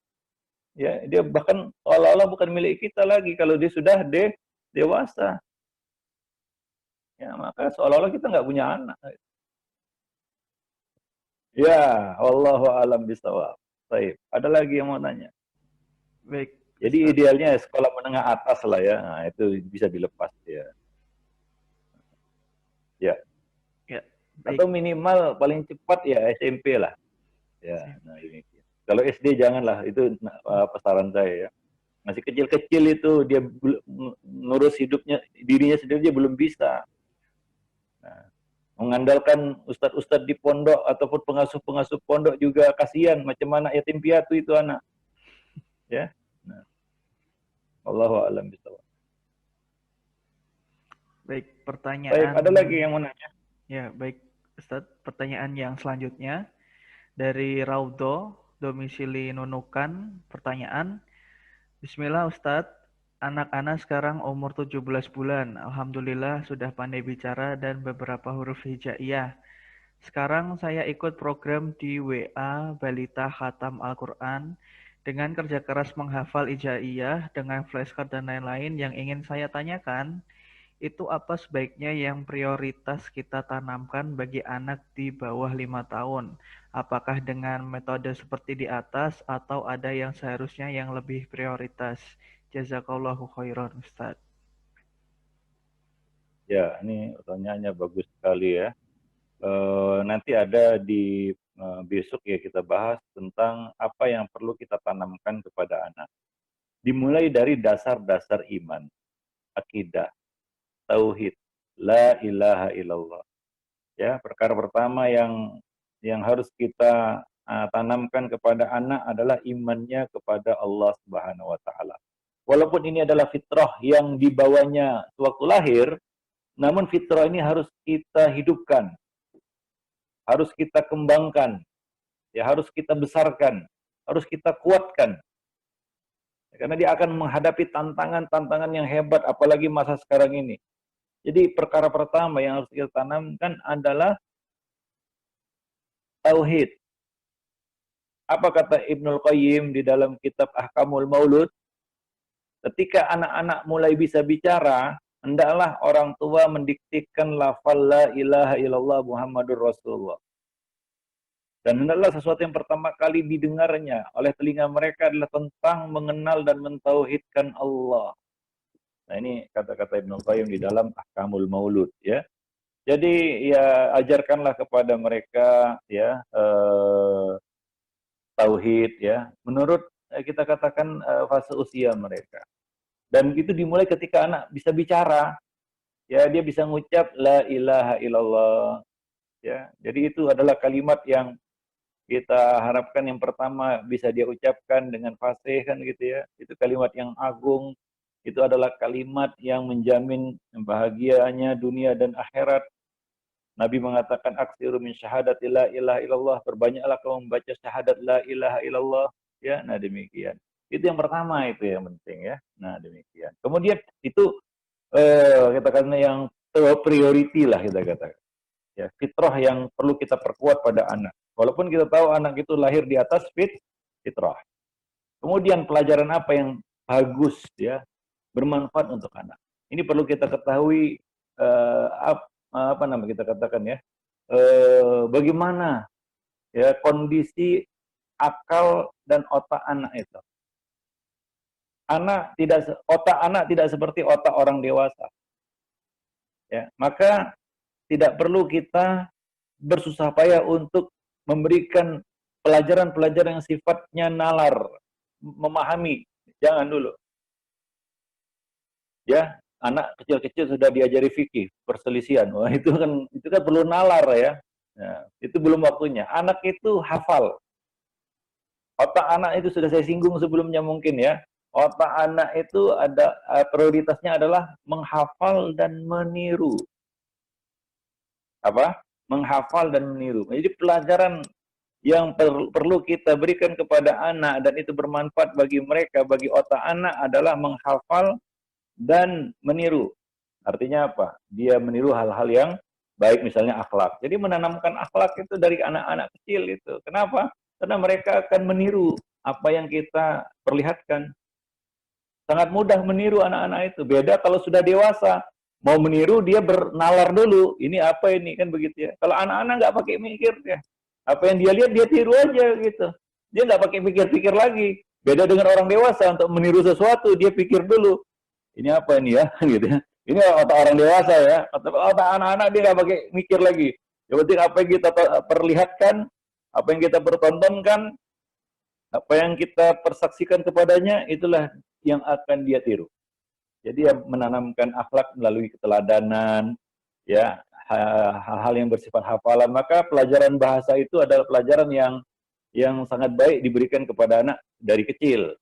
Ya, dia bahkan seolah-olah bukan milik kita lagi kalau dia sudah dewasa. Ya, maka seolah-olah kita nggak punya anak. Ya, wallahu alam bisawab. Baik, ada lagi yang mau nanya? Baik, Jadi Ustaz. idealnya sekolah menengah atas lah ya, nah, itu bisa dilepas ya. Ya. Ya, Atau baik. minimal paling cepat ya SMP lah. Ya, nah ini. Kalau SD janganlah, itu saran saya ya. Masih kecil-kecil itu dia ngurus hidupnya dirinya sendiri dia belum bisa. Nah, mengandalkan ustadz-ustadz di pondok ataupun pengasuh-pengasuh pondok juga kasihan macam mana yatim piatu itu anak. Ya. Nah, Allahu a'lam bishawab. Baik, Baik, pertanyaan. ada lagi yang mau nanya? Ya, baik, Ustaz. Pertanyaan yang selanjutnya dari Raudo, domisili Nunukan. Pertanyaan, Bismillah Ustadz, anak-anak sekarang umur 17 bulan. Alhamdulillah sudah pandai bicara dan beberapa huruf hijaiyah. Sekarang saya ikut program di WA Balita Khatam Al-Quran dengan kerja keras menghafal hijaiyah dengan flashcard dan lain-lain. Yang ingin saya tanyakan, itu apa sebaiknya yang prioritas kita tanamkan bagi anak di bawah 5 tahun? Apakah dengan metode seperti di atas atau ada yang seharusnya yang lebih prioritas? Jazakallahu khairan, Ustaz. Ya, ini pertanyaannya bagus sekali ya. Nanti ada di besok ya kita bahas tentang apa yang perlu kita tanamkan kepada anak. Dimulai dari dasar-dasar iman, akidah, tauhid, la ilaha illallah. Ya, perkara pertama yang harus kita tanamkan kepada anak adalah imannya kepada Allah Subhanahu wa taala. Walaupun ini adalah fitrah yang dibawanya sewaktu lahir, namun fitrah ini harus kita hidupkan, harus kita kembangkan, ya harus kita besarkan, harus kita kuatkan. Karena dia akan menghadapi tantangan-tantangan yang hebat, apalagi masa sekarang ini. Jadi perkara pertama yang harus kita tanamkan adalah tauhid. Apa kata Ibnul Qayyim di dalam kitab Ahkamul Maulud? Ketika anak-anak mulai bisa bicara, hendaklah orang tua mendiktikan lafal la ilaha illallah Muhammadur Rasulullah. Dan hendaklah sesuatu yang pertama kali didengarnya oleh telinga mereka adalah tentang mengenal dan mentauhidkan Allah. Nah ini kata-kata Ibnu Qayyim di dalam Ahkamul Maulud ya. Jadi ya ajarkanlah kepada mereka ya tauhid ya. Menurut kita katakan fase usia mereka. Dan itu dimulai ketika anak bisa bicara, ya dia bisa ngucap la ilaha illallah. Ya, jadi itu adalah kalimat yang kita harapkan yang pertama bisa dia ucapkan dengan fasih kan gitu ya. Itu kalimat yang agung. Itu adalah kalimat yang menjamin bahagianya dunia dan akhirat. Nabi mengatakan aksiru min syahadati la ilaha illallah, perbanyaklah kamu membaca syahadat la ilaha illallah, ya. Nah, demikian. Itu yang pertama, itu yang penting ya. Nah, demikian. Kemudian itu kita katakan yang priority lah kita katakan. Ya, fitrah yang perlu kita perkuat pada anak. Walaupun kita tahu anak itu lahir di atas fitrah. Kemudian pelajaran apa yang bagus ya, bermanfaat untuk anak. Ini perlu kita ketahui apa nama kita katakan ya, bagaimana ya kondisi akal dan otak anak itu. Otak anak tidak seperti otak orang dewasa. Ya, maka tidak perlu kita bersusah payah untuk memberikan pelajaran-pelajaran yang sifatnya nalar, memahami. Jangan dulu. Ya, anak kecil-kecil sudah diajari fikih, perselisihan. Wah, itu kan perlu nalar ya. Nah, itu belum waktunya. Anak itu hafal. Otak anak itu sudah saya singgung sebelumnya mungkin ya. Otak anak itu ada prioritasnya adalah menghafal dan meniru. Apa? Menghafal dan meniru. Jadi pelajaran yang perlu kita berikan kepada anak dan itu bermanfaat bagi mereka, bagi otak anak adalah menghafal dan meniru. Artinya apa? Dia meniru hal-hal yang baik, misalnya akhlak. Jadi menanamkan akhlak itu dari anak-anak kecil itu. Kenapa? Karena mereka akan meniru apa yang kita perlihatkan. Sangat mudah meniru anak-anak itu. Beda kalau sudah dewasa. Mau meniru, dia bernalar dulu. Ini apa ini? Kan begitu ya. Kalau anak-anak nggak pakai mikir ya. Apa yang dia lihat, dia tiru aja gitu. Dia nggak pakai pikir-pikir lagi. Beda dengan orang dewasa, untuk meniru sesuatu, dia pikir dulu. Ini apa ini ya? Gitu ya. Ini otak orang dewasa ya. Otak anak-anak dia nggak pakai mikir lagi. Yang penting apa yang kita perlihatkan, apa yang kita pertontonkan, apa yang kita persaksikan kepadanya, itulah yang akan dia tiru. Jadi ya menanamkan akhlak melalui keteladanan, ya hal-hal yang bersifat hafalan. Maka pelajaran bahasa itu adalah pelajaran yang sangat baik diberikan kepada anak dari kecil.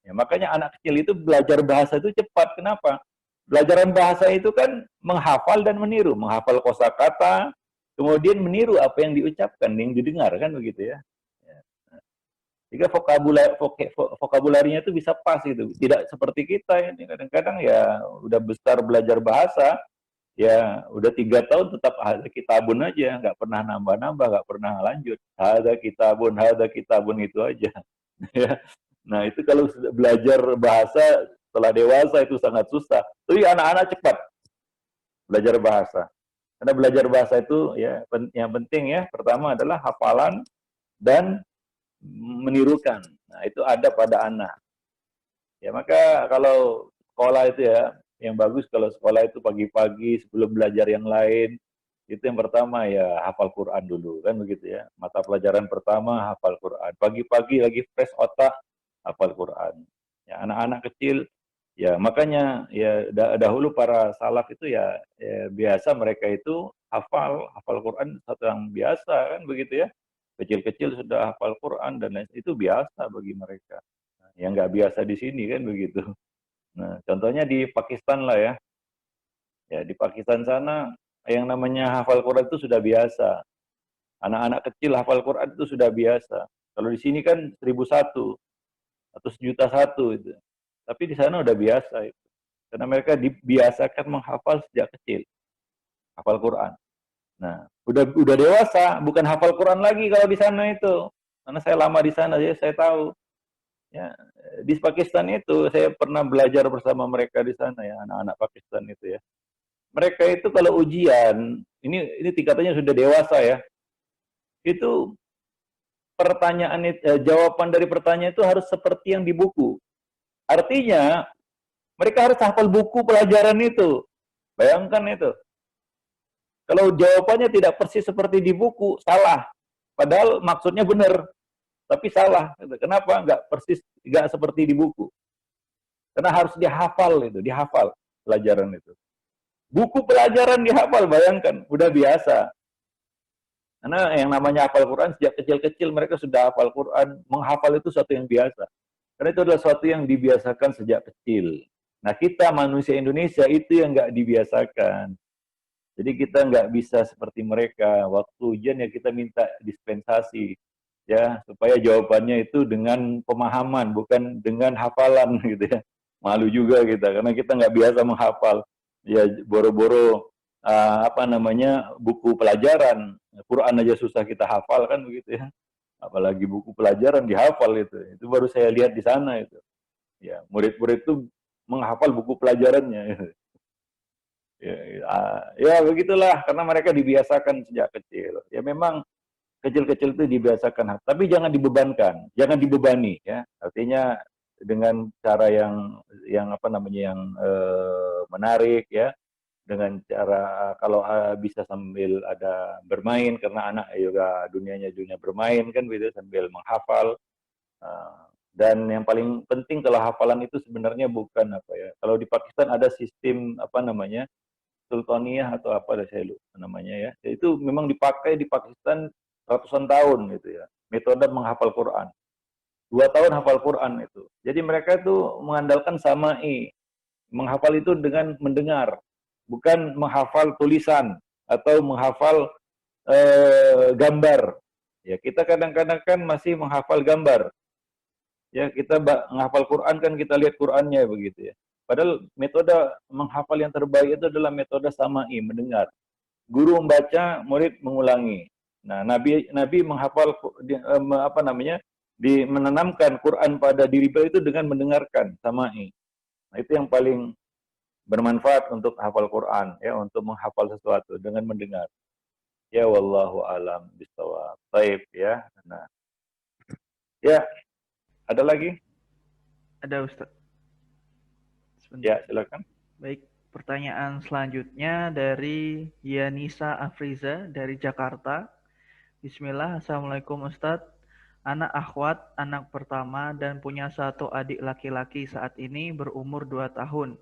Ya, makanya anak kecil itu belajar bahasa itu cepat. Kenapa? Belajaran bahasa itu kan menghafal dan meniru, menghafal kosakata, kemudian meniru apa yang diucapkan, yang didengar kan begitu ya. Jika vokabularinya itu bisa pas gitu. Tidak seperti kita ini kadang-kadang ya udah besar belajar bahasa, ya udah 3 tahun tetap ada kitabun aja, nggak pernah nambah-nambah, nggak pernah lanjut. Ada kitabun itu aja. Ya. Nah itu kalau belajar bahasa setelah dewasa itu sangat susah. Tapi anak-anak cepat belajar bahasa. Karena belajar bahasa itu ya yang penting ya pertama adalah hafalan dan menirukan. Nah, itu ada pada anak. Ya, maka kalau sekolah itu ya, yang bagus kalau sekolah itu pagi-pagi sebelum belajar yang lain, itu yang pertama ya hafal Quran dulu, kan begitu ya. Mata pelajaran pertama hafal Quran. Pagi-pagi lagi fresh otak, hafal Quran. Ya, anak-anak kecil, ya makanya ya dahulu para salaf itu ya biasa mereka itu hafal Quran satu yang biasa kan begitu ya. Kecil-kecil sudah hafal Quran dan lain itu biasa bagi mereka. Nah, yang nggak biasa di sini kan begitu. Nah, contohnya di Pakistan lah ya. Ya di Pakistan sana yang namanya hafal Quran itu sudah biasa. Anak-anak kecil hafal Quran itu sudah biasa. Kalau di sini kan 1001 atau 1.000.001 itu. Tapi di sana udah biasa itu. Karena mereka dibiasakan menghafal sejak kecil. Hafal Quran. Nah, udah dewasa, bukan hafal Quran lagi kalau di sana itu. Karena saya lama di sana, jadi saya tahu. Ya, di Pakistan itu saya pernah belajar bersama mereka di sana ya, anak-anak Pakistan itu ya. Mereka itu kalau ujian, ini tingkatannya sudah dewasa ya. Itu jawaban dari pertanyaan itu harus seperti yang di buku. Artinya mereka harus hafal buku pelajaran itu. Bayangkan itu. Kalau jawabannya tidak persis seperti di buku, salah. Padahal maksudnya benar, tapi salah. Kenapa? Nggak persis, nggak seperti di buku. Karena harus dihafal itu, dihafal pelajaran itu. Buku pelajaran dihafal, bayangkan, udah biasa. Karena yang namanya hafal Quran, sejak kecil-kecil mereka sudah hafal Quran. Menghafal itu suatu yang biasa. Karena itu adalah suatu yang dibiasakan sejak kecil. Nah, kita manusia Indonesia itu yang nggak dibiasakan. Jadi kita nggak bisa seperti mereka. Waktu ujian ya kita minta dispensasi, ya, supaya jawabannya itu dengan pemahaman, bukan dengan hafalan gitu ya. Malu juga kita, karena kita nggak biasa menghafal. Ya, boro-boro apa namanya, buku pelajaran, Quran aja susah kita hafal kan begitu ya. Apalagi buku pelajaran dihafal itu. Itu baru saya lihat di sana itu. Ya, murid-murid itu menghafal buku pelajarannya. Ya, ya begitulah, karena mereka dibiasakan sejak kecil. Ya memang kecil-kecil itu dibiasakan, tapi jangan dibebankan, jangan dibebani ya. Artinya dengan cara yang apa namanya, yang menarik ya, dengan cara kalau bisa sambil ada bermain, karena anak juga dunianya dunia bermain kan gitu, sambil menghafal. Dan yang paling penting kalau hafalan itu sebenarnya bukan apa ya. Kalau di Pakistan ada sistem apa namanya, Sultaniyah atau apa saya lupa namanya ya. Itu memang dipakai di Pakistan ratusan tahun gitu ya. Metode menghafal Quran. 2 tahun hafal Quran itu. Jadi mereka itu mengandalkan sama'i. Menghafal itu dengan mendengar, bukan menghafal tulisan atau menghafal gambar. Ya, kita kadang-kadang kan masih menghafal gambar. Ya, kita menghafal Quran kan kita lihat Qurannya begitu ya. Padahal metode menghafal yang terbaik itu adalah metode sama'i, mendengar. Guru membaca, murid mengulangi. Nah, Nabi menghafal apa namanya? Menanamkan Quran pada diri beliau itu dengan mendengarkan sama'i. Nah, itu yang paling bermanfaat untuk hafal Quran ya, untuk menghafal sesuatu dengan mendengar. Ya wallahu alam bishawab. Baik ya. Nah, ya, ada lagi? Ada Ustaz. Ya, Sebentar. silakan. Baik, pertanyaan selanjutnya dari Yanisa Afriza dari Jakarta. Bismillah, Assalamualaikum Ustadz. Anak akhwat, anak pertama dan punya satu adik laki-laki saat ini berumur 2 tahun.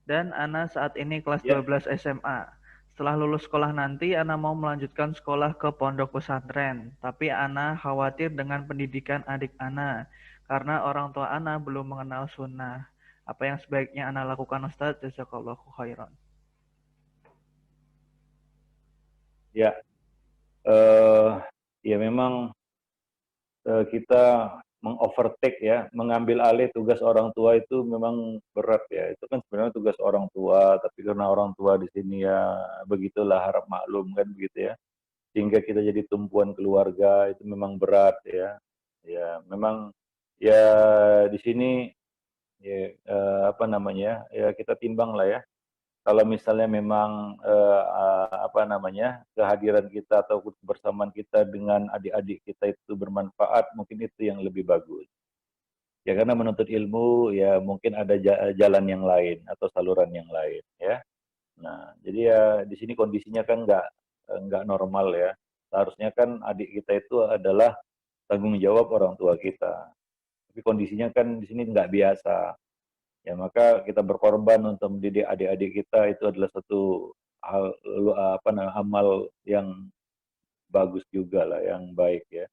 Dan Ana saat ini kelas Ya. 12 SMA. Setelah lulus sekolah nanti, Ana mau melanjutkan sekolah ke pondok pesantren. Tapi Ana khawatir dengan pendidikan adik Ana, karena orang tua Ana belum mengenal sunnah. Apa yang sebaiknya Ana lakukan Ustadz? Jazakallahu khairan. Ya, eh ya memang kita mengovertake ya, mengambil alih tugas orang tua itu memang berat ya. Itu kan sebenarnya tugas orang tua, tapi karena orang tua di sini ya begitulah, harap maklum kan begitu ya. Sehingga kita jadi tumpuan keluarga, itu memang berat ya. Ya memang ya di sini ya, apa namanya ya, kita timbang lah ya. Kalau misalnya memang apa namanya, kehadiran kita atau kebersamaan kita dengan adik-adik kita itu bermanfaat, mungkin itu yang lebih bagus. Ya karena menuntut ilmu ya mungkin ada jalan yang lain atau saluran yang lain ya. Nah, jadi ya di sini kondisinya kan nggak normal ya. Seharusnya kan adik kita itu adalah tanggung jawab orang tua kita. Tapi kondisinya kan di sini nggak biasa. Ya maka kita berkorban untuk mendidik adik-adik kita, itu adalah satu hal apa namanya, amal yang bagus juga lah, yang baik ya.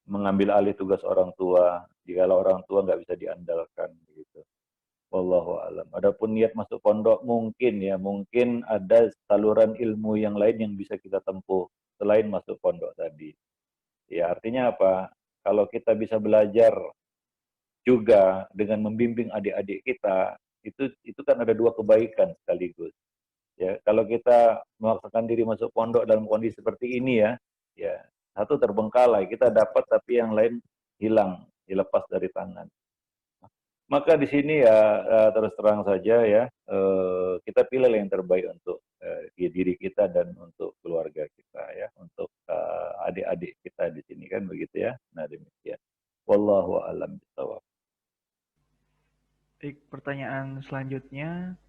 Mengambil alih tugas orang tua jika orang tua nggak bisa diandalkan gitu. Wallahu alam. Adapun niat masuk pondok, mungkin ya, mungkin ada saluran ilmu yang lain yang bisa kita tempuh selain masuk pondok tadi. Ya artinya apa? Kalau kita bisa belajar juga dengan membimbing adik-adik kita, itu kan ada dua kebaikan sekaligus. Ya, kalau kita memaksakan diri masuk pondok dalam kondisi seperti ini ya, ya satu terbengkalai, kita dapat tapi yang lain hilang, dilepas dari tangan. Maka di sini ya terus terang saja ya, kita pilih yang terbaik untuk diri kita dan untuk keluarga kita ya, untuk adik-adik kita di sini kan begitu ya. Nah demikian. Wallahu a'lam bishawab. Baik, pertanyaan selanjutnya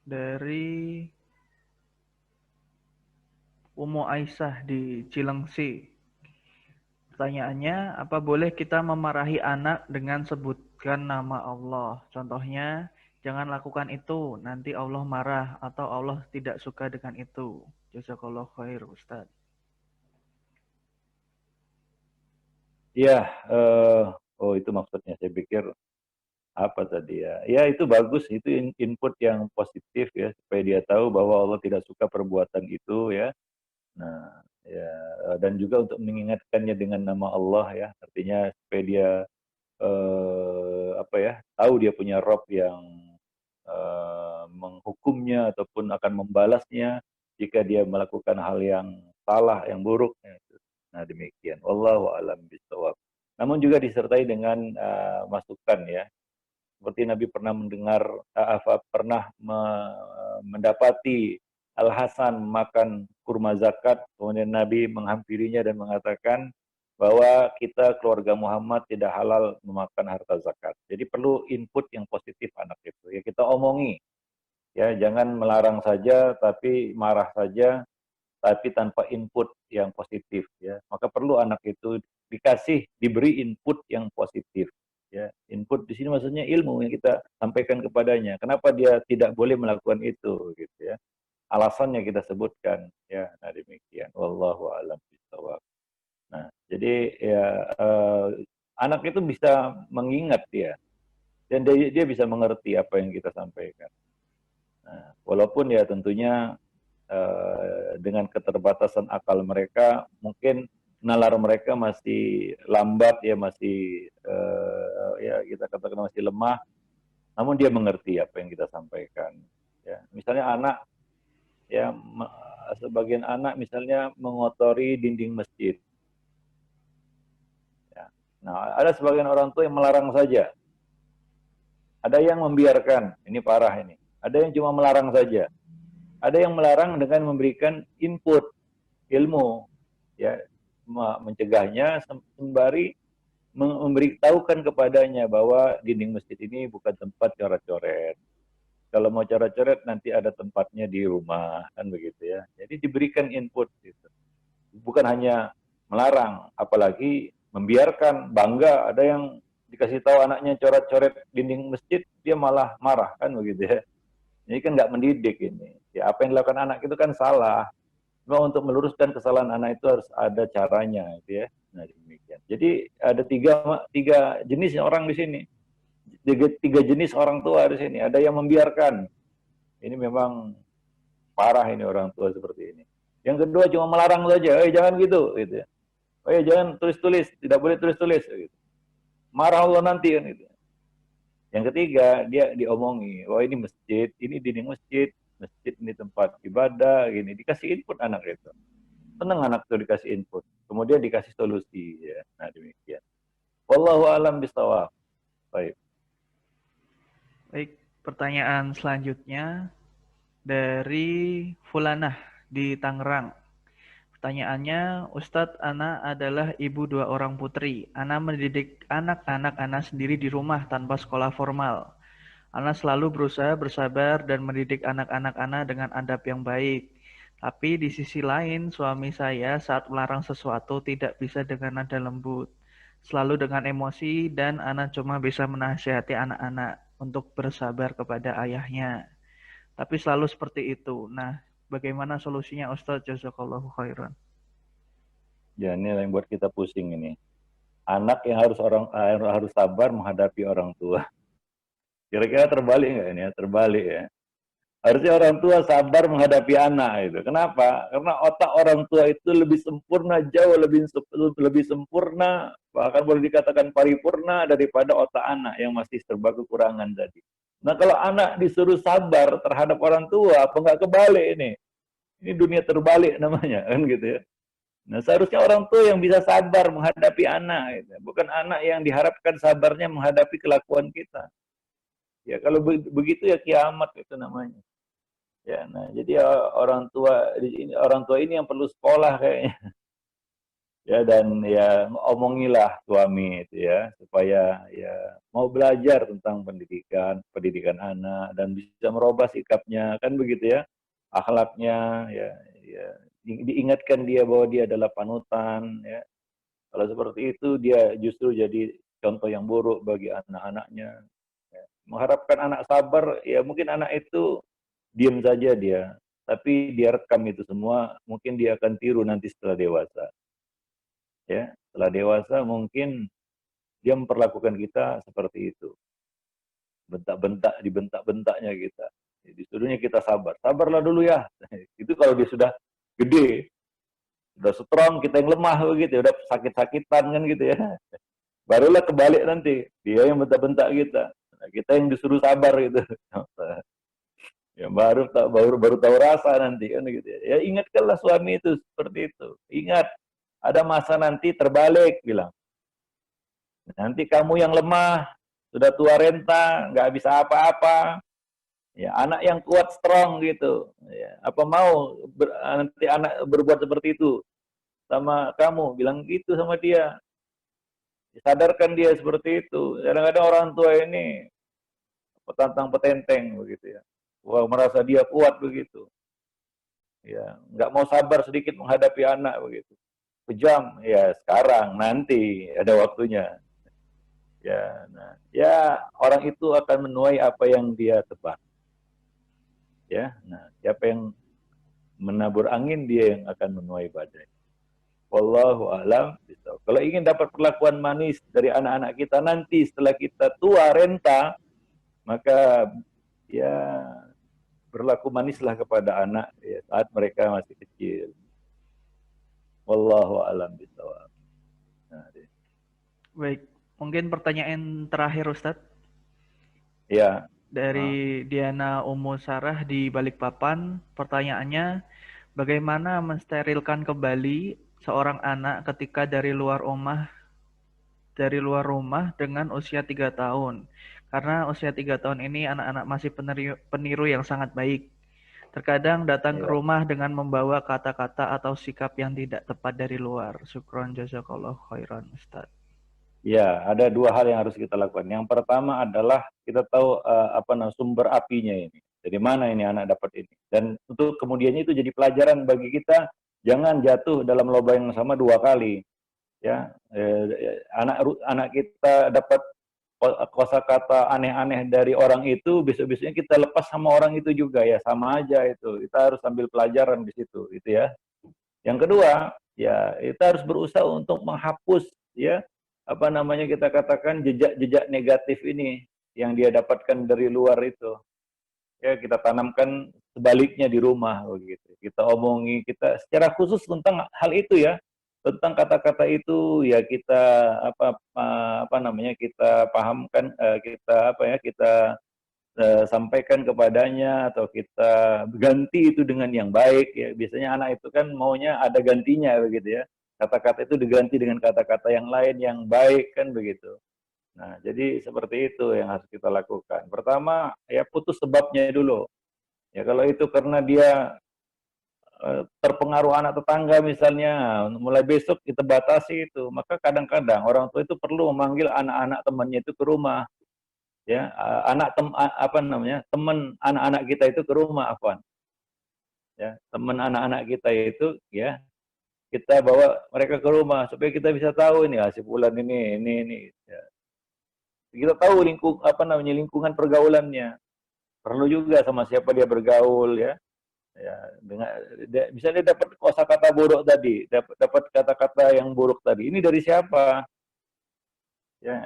dari Umu Aisyah di Cilengsi. Pertanyaannya, apa boleh kita memarahi anak dengan sebutkan nama Allah? Contohnya, jangan lakukan itu, nanti Allah marah atau Allah tidak suka dengan itu. Jazakallah khair, Ustaz. Ya, oh itu maksudnya. Saya pikir apa tadi ya? Ya itu bagus, itu input yang positif ya, supaya dia tahu bahwa Allah tidak suka perbuatan itu ya. Nah, ya dan juga untuk mengingatkannya dengan nama Allah ya, artinya supaya dia apa ya, tahu dia punya Rob yang menghukumnya ataupun akan membalasnya jika dia melakukan hal yang salah, yang buruk. Nah demikian. Wallahu a'lam bishawab. Namun juga disertai dengan masukan ya. Seperti Nabi pernah mendengar, pernah mendapati Al Hasan makan kurma zakat, kemudian Nabi menghampirinya dan mengatakan bahwa kita keluarga Muhammad tidak halal memakan harta zakat. Jadi perlu input yang positif anak itu. Ya kita omongi, ya jangan melarang saja, tapi marah saja, tapi tanpa input yang positif. Ya maka perlu anak itu diberi input yang positif. Ya, input di sini maksudnya ilmu yang kita sampaikan kepadanya. Kenapa dia tidak boleh melakukan itu, gitu ya? Alasannya kita sebutkan. Ya, nah demikian. Wallahu a'lam bishawab. Nah, jadi ya anak itu bisa mengingat dia dan dia bisa mengerti apa yang kita sampaikan. Nah, walaupun ya tentunya dengan keterbatasan akal mereka, mungkin nalar mereka masih lambat ya, masih ya kita katakan masih lemah, namun dia mengerti apa yang kita sampaikan. Ya, misalnya anak ya sebagian anak misalnya mengotori dinding masjid. Ya. Nah, ada sebagian orang tua yang melarang saja. Ada yang membiarkan, ini parah ini. Ada yang cuma melarang saja. Ada yang melarang dengan memberikan input ilmu, ya mencegahnya sembari memberitahukan kepadanya bahwa dinding masjid ini bukan tempat coret-coret. Kalau mau coret-coret nanti ada tempatnya di rumah, kan begitu ya. Jadi diberikan input gitu. Bukan hanya melarang, apalagi membiarkan, bangga. Ada yang dikasih tahu anaknya coret-coret dinding masjid, dia malah marah, kan begitu ya. Ini kan nggak mendidik ini. Ya, apa yang dilakukan anak itu kan salah. Cuma untuk meluruskan kesalahan anak itu harus ada caranya, gitu ya. Nah demikian. Jadi ada tiga jenis orang di sini. Tiga jenis orang tua di sini. Ada yang membiarkan. Ini memang parah ini orang tua seperti ini. Yang kedua cuma melarang saja, jangan gitu, gitu ya. Jangan tulis-tulis, tidak boleh tulis-tulis, gitu. Marah Allah nanti kan gitu. Yang ketiga dia diomongi, ini masjid, ini dinding masjid, masjid ini tempat ibadah, gini dikasih input anak itu. Senang anak itu dikasih input, kemudian dikasih solusi ya. Nah demikian. Wallahu alam bishawab. Baik. Baik, pertanyaan selanjutnya dari Fulanah di Tangerang. Pertanyaannya, Ustadz, Ana adalah ibu dua orang putri. Ana mendidik anak-anak Ana sendiri di rumah tanpa sekolah formal. Ana selalu berusaha bersabar dan mendidik anak-anak Ana dengan adab yang baik. Tapi di sisi lain, suami saya saat melarang sesuatu tidak bisa dengan nada lembut. Selalu dengan emosi dan Ana cuma bisa menasihati anak-anak untuk bersabar kepada ayahnya. Tapi selalu seperti itu. Nah, bagaimana solusinya Ustadz? Jazakallahu khairan. Ya ini yang buat kita pusing ini. Anak yang harus sabar menghadapi orang tua. Kira-kira terbalik nggak ini ya? Terbalik ya. Harusnya orang tua sabar menghadapi anak itu. Kenapa? Karena otak orang tua itu lebih sempurna, jauh lebih sempurna, bahkan boleh dikatakan paripurna daripada otak anak yang masih serba kekurangan tadi. Nah kalau anak disuruh sabar terhadap orang tua, apa nggak kebalik ini? Ini dunia terbalik namanya, kan gitu ya. Nah seharusnya orang tua yang bisa sabar menghadapi anak, gitu. Bukan anak yang diharapkan sabarnya menghadapi kelakuan kita. Ya kalau begitu ya kiamat itu namanya. Ya, nah jadi orang tua ini yang perlu sekolah kayaknya. Ya dan ya omongilah suami itu ya supaya ya mau belajar tentang pendidikan anak dan bisa merubah sikapnya kan begitu ya, akhlaknya ya diingatkan dia bahwa dia adalah panutan, ya. Kalau seperti itu dia justru jadi contoh yang buruk bagi anak-anaknya. Ya. Mengharapkan anak sabar, ya mungkin anak itu diam saja dia, tapi dia rekam itu semua, mungkin dia akan tiru nanti setelah dewasa. Ya, setelah dewasa mungkin dia memperlakukan kita seperti itu. Bentak-bentak, dibentak-bentaknya kita. Disuruhnya kita sabar. Sabarlah dulu ya. Itu kalau dia sudah gede, udah strong, kita yang lemah begitu, udah sakit-sakitan kan gitu ya. Barulah kebalik nanti, dia yang bentak-bentak kita. Nah, kita yang disuruh sabar gitu. Ya baru tahu rasa nanti kan gitu ya. Ya ingatkanlah suami itu seperti itu. Ingat, ada masa nanti terbalik bilang. Nanti kamu yang lemah, sudah tua renta, nggak bisa apa-apa. Ya, anak yang kuat strong gitu. Ya, apa mau nanti anak berbuat seperti itu sama kamu, bilang gitu sama dia. Sadarkan dia seperti itu. Kadang-kadang orang tua ini petantang petenteng begitu ya. Wah, merasa dia kuat begitu. Ya, nggak mau sabar sedikit menghadapi anak begitu. Kejam, ya sekarang, nanti ada waktunya. Ya, nah, ya orang itu akan menuai apa yang dia tebang. Ya, nah, siapa yang menabur angin dia yang akan menuai badai. Wallahu a'lam bishawab. Kalau ingin dapat perlakuan manis dari anak-anak kita nanti setelah kita tua renta, maka ya berlaku manislah kepada anak ya, saat mereka masih kecil. Wallahu a'lam bishawab. Nah, Baik, mungkin pertanyaan terakhir Ustadz ya. dari Diana Umu Sarah di Balikpapan. Pertanyaannya, bagaimana mensterilkan kembali seorang anak ketika dari luar rumah dengan usia 3 tahun? Karena usia 3 tahun ini anak-anak masih peniru yang sangat baik. Terkadang datang ke Ya. rumah dengan membawa kata-kata atau sikap yang tidak tepat dari luar. Syukron jazakallah khairan Ustaz. Ya, ada dua hal yang harus kita lakukan. Yang pertama adalah kita tahu sumber apinya ini. Dari mana ini anak dapat ini. Dan untuk kemudiannya itu jadi pelajaran bagi kita, jangan jatuh dalam lubang yang sama dua kali. Ya, anak kita dapat kosakata aneh-aneh dari orang itu, besok-besoknya kita lepas sama orang itu juga ya, sama aja itu. Kita harus ambil pelajaran di situ, gitu ya. Yang kedua, ya kita harus berusaha untuk menghapus ya kita katakan jejak-jejak negatif ini yang dia dapatkan dari luar itu. Ya kita tanamkan sebaliknya di rumah begitu. Kita omongi kita secara khusus tentang hal itu ya. Tentang kata-kata itu ya kita kita pahamkan kita sampaikan kepadanya atau kita ganti itu dengan yang baik ya. Biasanya anak itu kan maunya ada gantinya begitu ya. Kata-kata itu diganti dengan kata-kata yang lain yang baik kan begitu. Nah, jadi seperti itu yang harus kita lakukan. Pertama, ya putus sebabnya dulu. Ya kalau itu karena dia terpengaruh anak tetangga misalnya, mulai besok kita batasi itu. Maka kadang-kadang orang tua itu perlu memanggil anak-anak temannya itu ke rumah ya teman anak-anak kita itu ke rumah Afwan ya teman anak-anak kita itu ya kita bawa mereka ke rumah supaya kita bisa tahu ini si fulan ini ya. Kita tahu lingkungan pergaulannya, perlu juga sama siapa dia bergaul ya dengan bisa dia dapat kosakata buruk tadi, dapat kata-kata yang buruk tadi ini dari siapa ya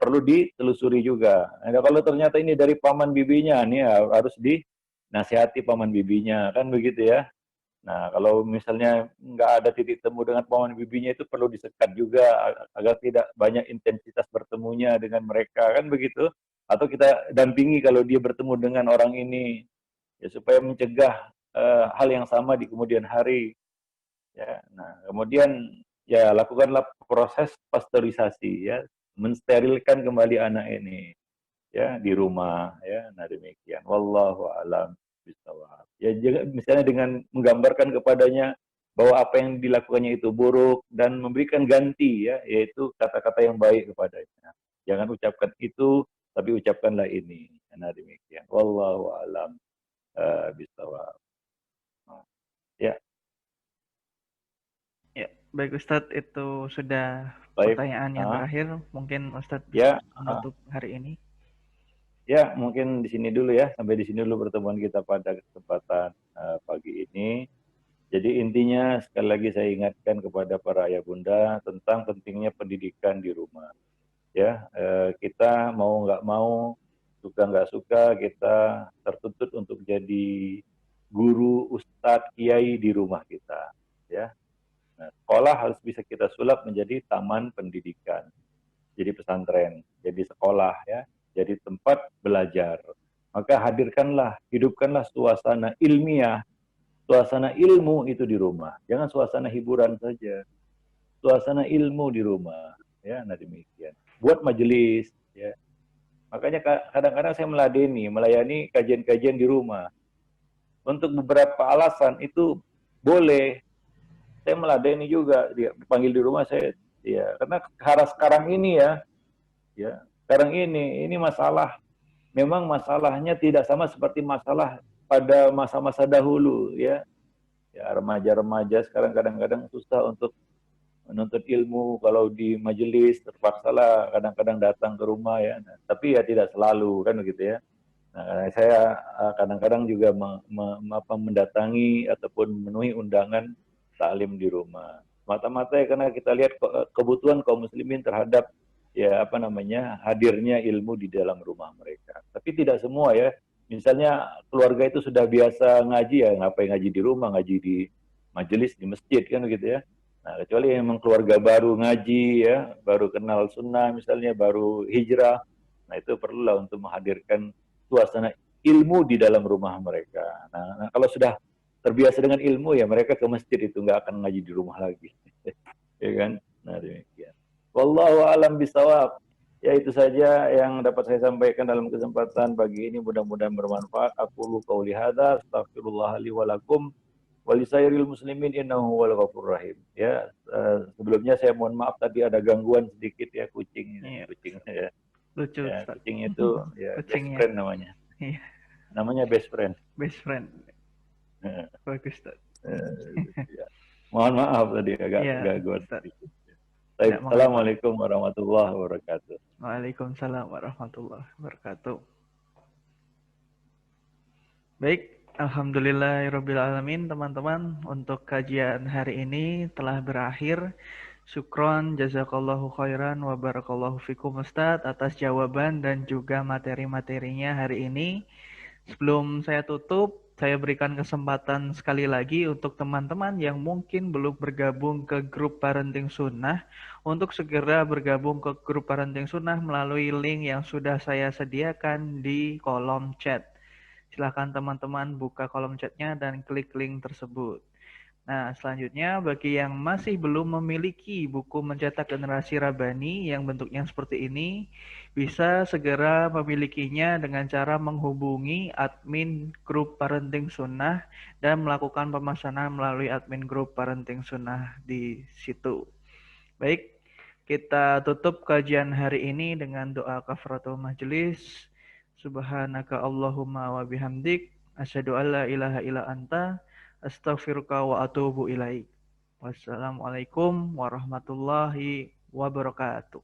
perlu ditelusuri juga. Nah, kalau ternyata ini dari paman bibinya, nih harus dinasihati paman bibinya, kan begitu ya. Nah, kalau misalnya nggak ada titik temu dengan paman bibinya itu perlu disekat juga agar tidak banyak intensitas bertemunya dengan mereka, kan begitu. Atau kita dampingi kalau dia bertemu dengan orang ini, ya supaya mencegah hal yang sama di kemudian hari. Ya, nah kemudian ya lakukanlah proses pasteurisasi ya, mensterilkan kembali anak ini ya di rumah ya. Nah demikian. Wallahu a'lam bishawab. Ya misalnya dengan menggambarkan kepadanya bahwa apa yang dilakukannya itu buruk dan memberikan ganti ya, yaitu kata-kata yang baik kepadanya. Jangan ucapkan itu, tapi ucapkanlah ini. Nah demikian. Wallahu a'lam bishawab. Ya. Baik Ustadz, itu sudah Baik, pertanyaan yang ah, terakhir. Mungkin Ustadz bisa ya, menutup hari ini. ya mungkin di sini dulu ya, sampai di sini dulu pertemuan kita pada kesempatan pagi ini. Jadi intinya sekali lagi saya ingatkan kepada para ayah bunda tentang pentingnya pendidikan di rumah. Ya, kita mau nggak mau, suka nggak suka, kita tertuntut untuk jadi guru, ustadz, kiai di rumah kita. Ya, nah, sekolah harus bisa kita sulap menjadi taman pendidikan, jadi pesantren, jadi sekolah ya, jadi tempat belajar. Maka hadirkanlah, hidupkanlah suasana ilmiah, suasana ilmu itu di rumah. Jangan suasana hiburan saja, suasana ilmu di rumah. Ya, nah demikian. Buat majelis, ya. Makanya kadang-kadang saya melayani kajian-kajian di rumah. Untuk beberapa alasan itu boleh. Saya meladeni juga, dia dipanggil di rumah saya, ya karena sekarang ini ya sekarang ini masalah, memang masalahnya tidak sama seperti masalah pada masa-masa dahulu ya. Ya remaja-remaja sekarang kadang-kadang susah untuk menuntut ilmu, kalau di majelis terpaksalah kadang-kadang datang ke rumah ya. Nah, tapi ya tidak selalu kan begitu ya. Nah, saya kadang-kadang juga mendatangi ataupun memenuhi undangan taklim di rumah. Mata-mata ya karena kita lihat kebutuhan kaum muslimin terhadap ya apa namanya hadirnya ilmu di dalam rumah mereka. Tapi tidak semua ya. Misalnya keluarga itu sudah biasa ngaji ya, ngapain ngaji di rumah, ngaji di majelis di masjid kan begitu ya. Nah, kecuali memang keluarga baru ngaji ya, baru kenal sunnah misalnya, baru hijrah. Nah, itu perlulah untuk menghadirkan suasana ilmu di dalam rumah mereka. Nah, kalau sudah terbiasa dengan ilmu ya mereka ke masjid itu nggak akan ngaji di rumah lagi. Ya kan? Nah, demikian. Wallahu alam bisawab. Ya itu saja yang dapat saya sampaikan dalam kesempatan pagi ini, mudah-mudahan bermanfaat. Aku qauli hadza, astagfirullah li wa lakum wa lisairil muslimin innahu huwal ghafurur rahim. Ya, sebelumnya saya mohon maaf tadi ada gangguan sedikit ya, kucing Iya, ya. lucu Ya, Ustadz. kucing itu ya best Kucingnya, friend namanya. iya, Namanya best friend. best friend. Bagus Ustadz. Ya. Mohon maaf tadi agak Iya, gangguan Ustadz. sedikit. Tidak mengapa. Assalamualaikum warahmatullahi wabarakatuh. Waalaikumsalam warahmatullahi wabarakatuh. Baik, alhamdulillahirrabbilalamin teman-teman, untuk kajian hari ini telah berakhir. Syukron, jazakallahu khairan, wa barakallahu fikum Ustadz atas jawaban dan juga materi-materinya hari ini. Sebelum saya tutup, saya berikan kesempatan sekali lagi untuk teman-teman yang mungkin belum bergabung ke grup Parenting Sunnah untuk segera bergabung ke grup Parenting Sunnah melalui link yang sudah saya sediakan di kolom chat. Silakan teman-teman buka kolom chatnya dan klik link tersebut. Nah, selanjutnya bagi yang masih belum memiliki buku Mencetak Generasi Rabbani yang bentuknya seperti ini, bisa segera memilikinya dengan cara menghubungi admin grup Parenting Sunnah dan melakukan pemesanan melalui admin grup Parenting Sunnah di situ. Baik, kita tutup kajian hari ini dengan doa kafaratul majelis. Subhanaka Allahumma wa bihamdik, asyhadu alla ilaha illa anta, astaghfiruka wa atubu ilaik. Wassalamualaikum warahmatullahi wabarakatuh.